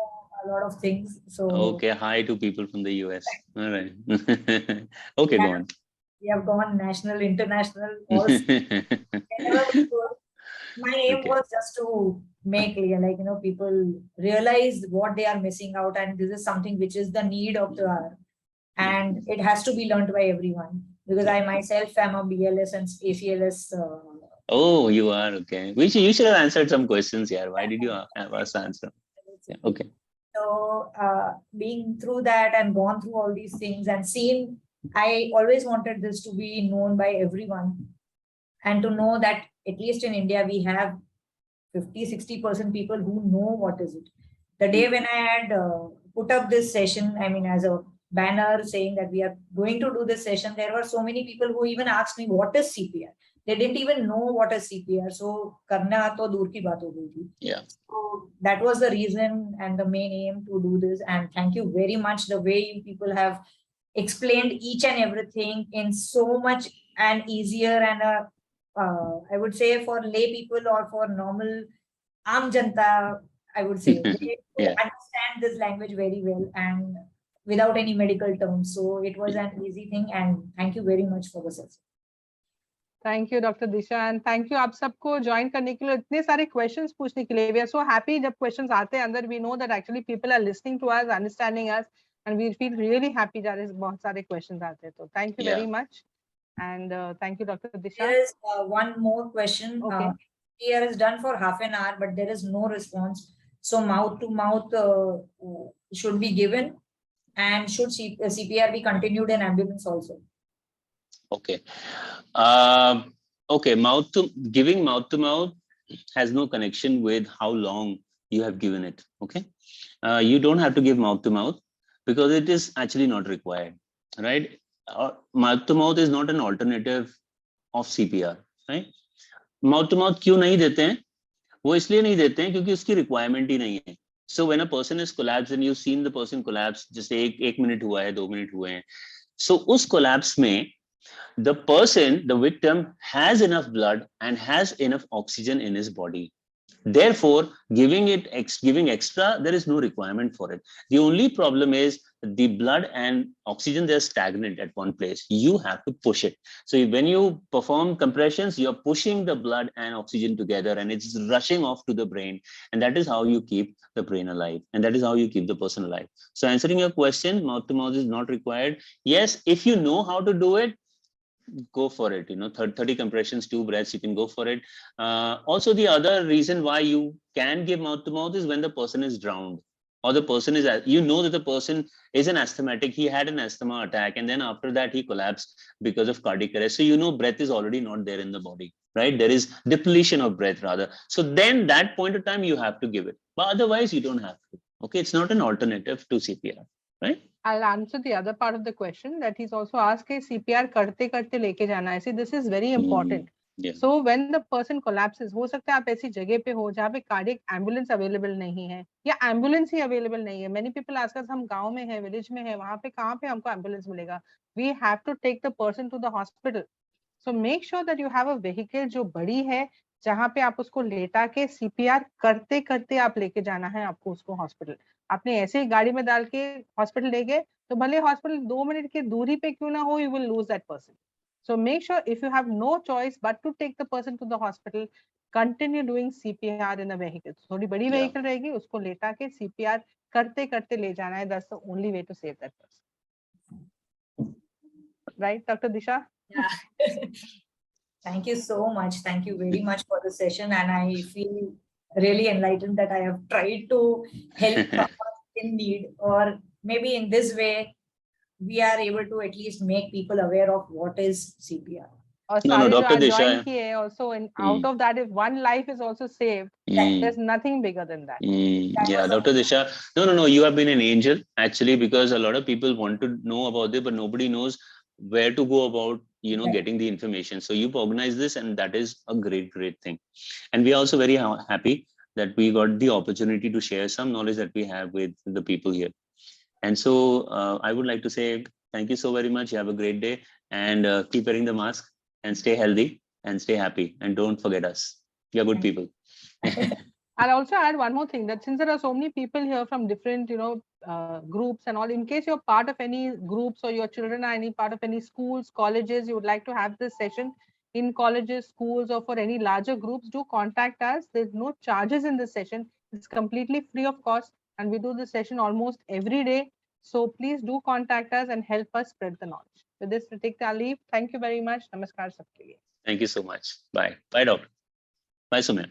A lot of things. So okay, hi to people from the US. All right. Okay, go on. We have gone national, international. My aim was just to make people realize what they are missing out, and this is something which is the need of the hour, and it has to be learned by everyone, because I myself am a BLS and ACLS. Oh, you are. Okay. You should have answered some questions here. Why did you have us answer? Yeah, okay. So being through that and gone through all these things and seen, I always wanted this to be known by everyone, and to know that at least in India, we have 50-60% people who know what is it. The day when I had put up this session, I mean, as a banner saying that we are going to do this session, there were so many people who even asked me, what is CPR? They didn't even know what is CPR. So, karna to dur ki baat ho gayi thi. Yeah. So that was the reason and the main aim to do this. And thank you very much the way you people have explained each and everything in so much and easier and I would say for lay people or for normal Aam Janta, I would say they understand this language very well and without any medical terms. So it was an easy thing, and thank you very much for the session. Thank you, Dr. Disha, and thank you आप सबको join करने के लिए, इतने सारे questions पूछने के लिए. We are so happy जब questions आते हैं अंदर. We know that actually people are listening to us, understanding us, and we feel really happy that is बहुत सारे questions आते हैं. So thank you very much, and thank you, Dr. Disha. There is one more question. Okay. Here is done for half an hour, but there is no response. So mouth to mouth should be given, and should CPR be continued in ambulance also? Okay. Okay. Giving mouth to mouth has no connection with how long you have given it. Okay. You don't have to give mouth to mouth because it is actually not required, right? Mouth to mouth is not an alternative of CPR, right? Mouth to mouth क्यों नहीं देते हैं? वो इसलिए नहीं देते हैं क्योंकि उसकी requirement ही नहीं है. So when a person is collapsed and you've seen the person collapse, जैसे एक मिनट हुआ है, 2 मिनट हुए हैं. So उस collapse में the person, the victim, has enough blood and has enough oxygen in his body. Therefore, giving extra, there is no requirement for it. The only problem is the blood and oxygen, they're stagnant at one place. You have to push it. So when you perform compressions, you're pushing the blood and oxygen together and it's rushing off to the brain. And that is how you keep the brain alive. And that is how you keep the person alive. So answering your question, mouth to mouth is not required. Yes, if you know how to do it, go for it. 30 compressions, 2 breaths, you can go for it. Also, the other reason why you can give mouth to mouth is when the person is drowned, or the person is, that the person is an asthmatic, he had an asthma attack, and then after that he collapsed because of cardiac arrest. So breath is already not there in the body, right? There is depletion of breath rather. So then that point of time you have to give it, but otherwise you don't have to. Okay, it's not an alternative to CPR, right? I'll answer the other part of the question that he's also asked कि CPR करते करते लेके जाना है. See, this is very important. Yeah. So when the person collapses, हो सकता है आप ऐसी जगह पे हो जहाँ पे cardiac ambulance available नहीं है या ambulance ही available नहीं है. Many people ask us, हम गांव में है, village में है, वहाँ पे कहाँ पे हमको ambulance मिलेगा? We have to take the person to the hospital. So make sure that you have a vehicle जो बड़ी है, जहाँ पे आप उसको लेटा के CPR करते करते आप लेके जाना है आपको उसको हॉस्पिटल. आपने ऐसे ही गाड़ी में डाल के हॉस्पिटल ले गए तो भले हॉस्पिटल 2 मिनट की दूरी पे क्यों ना हो, you will lose that person. So make sure if you have no choice but to take the person to the hospital, continue doing CPR in a vehicle. थोड़ी बड़ी vehicle रहेगी, उसको लेटा के CPR करते करते ले जाना है. That's the only way to save that person. Right, Dr. Disha? Yeah. Thank you so much. Thank you very much for the session. And I feel really enlightened that I have tried to help someone in need, or maybe in this way, we are able to at least make people aware of what is CPR. और No, सारे जो Dr. आज Disha, join किए हैं also, and out of that, if one life is also saved, there's nothing bigger than that. Yeah, Dr. Disha, no, you have been an angel actually, because a lot of people want to know about it, but nobody knows where to go about, getting the information. So you've organized this, and that is a great thing. And we are also very happy that we got the opportunity to share some knowledge that we have with the people here. And so I would like to say thank you so very much. You have a great day, and keep wearing the mask, and stay healthy and stay happy, and don't forget us. You're good people. I'll also add one more thing, that since there are so many people here from different, groups and all, in case you're part of any groups or your children are any part of any schools, colleges, you would like to have this session in colleges, schools, or for any larger groups, do contact us. There's no charges in this session. It's completely free of cost, and we do this session almost every day. So please do contact us and help us spread the knowledge. With this, we take our leave. Thank you very much. Namaskar sabke liye. Thank you so much. Bye. Bye, doctor. Bye, Sumya.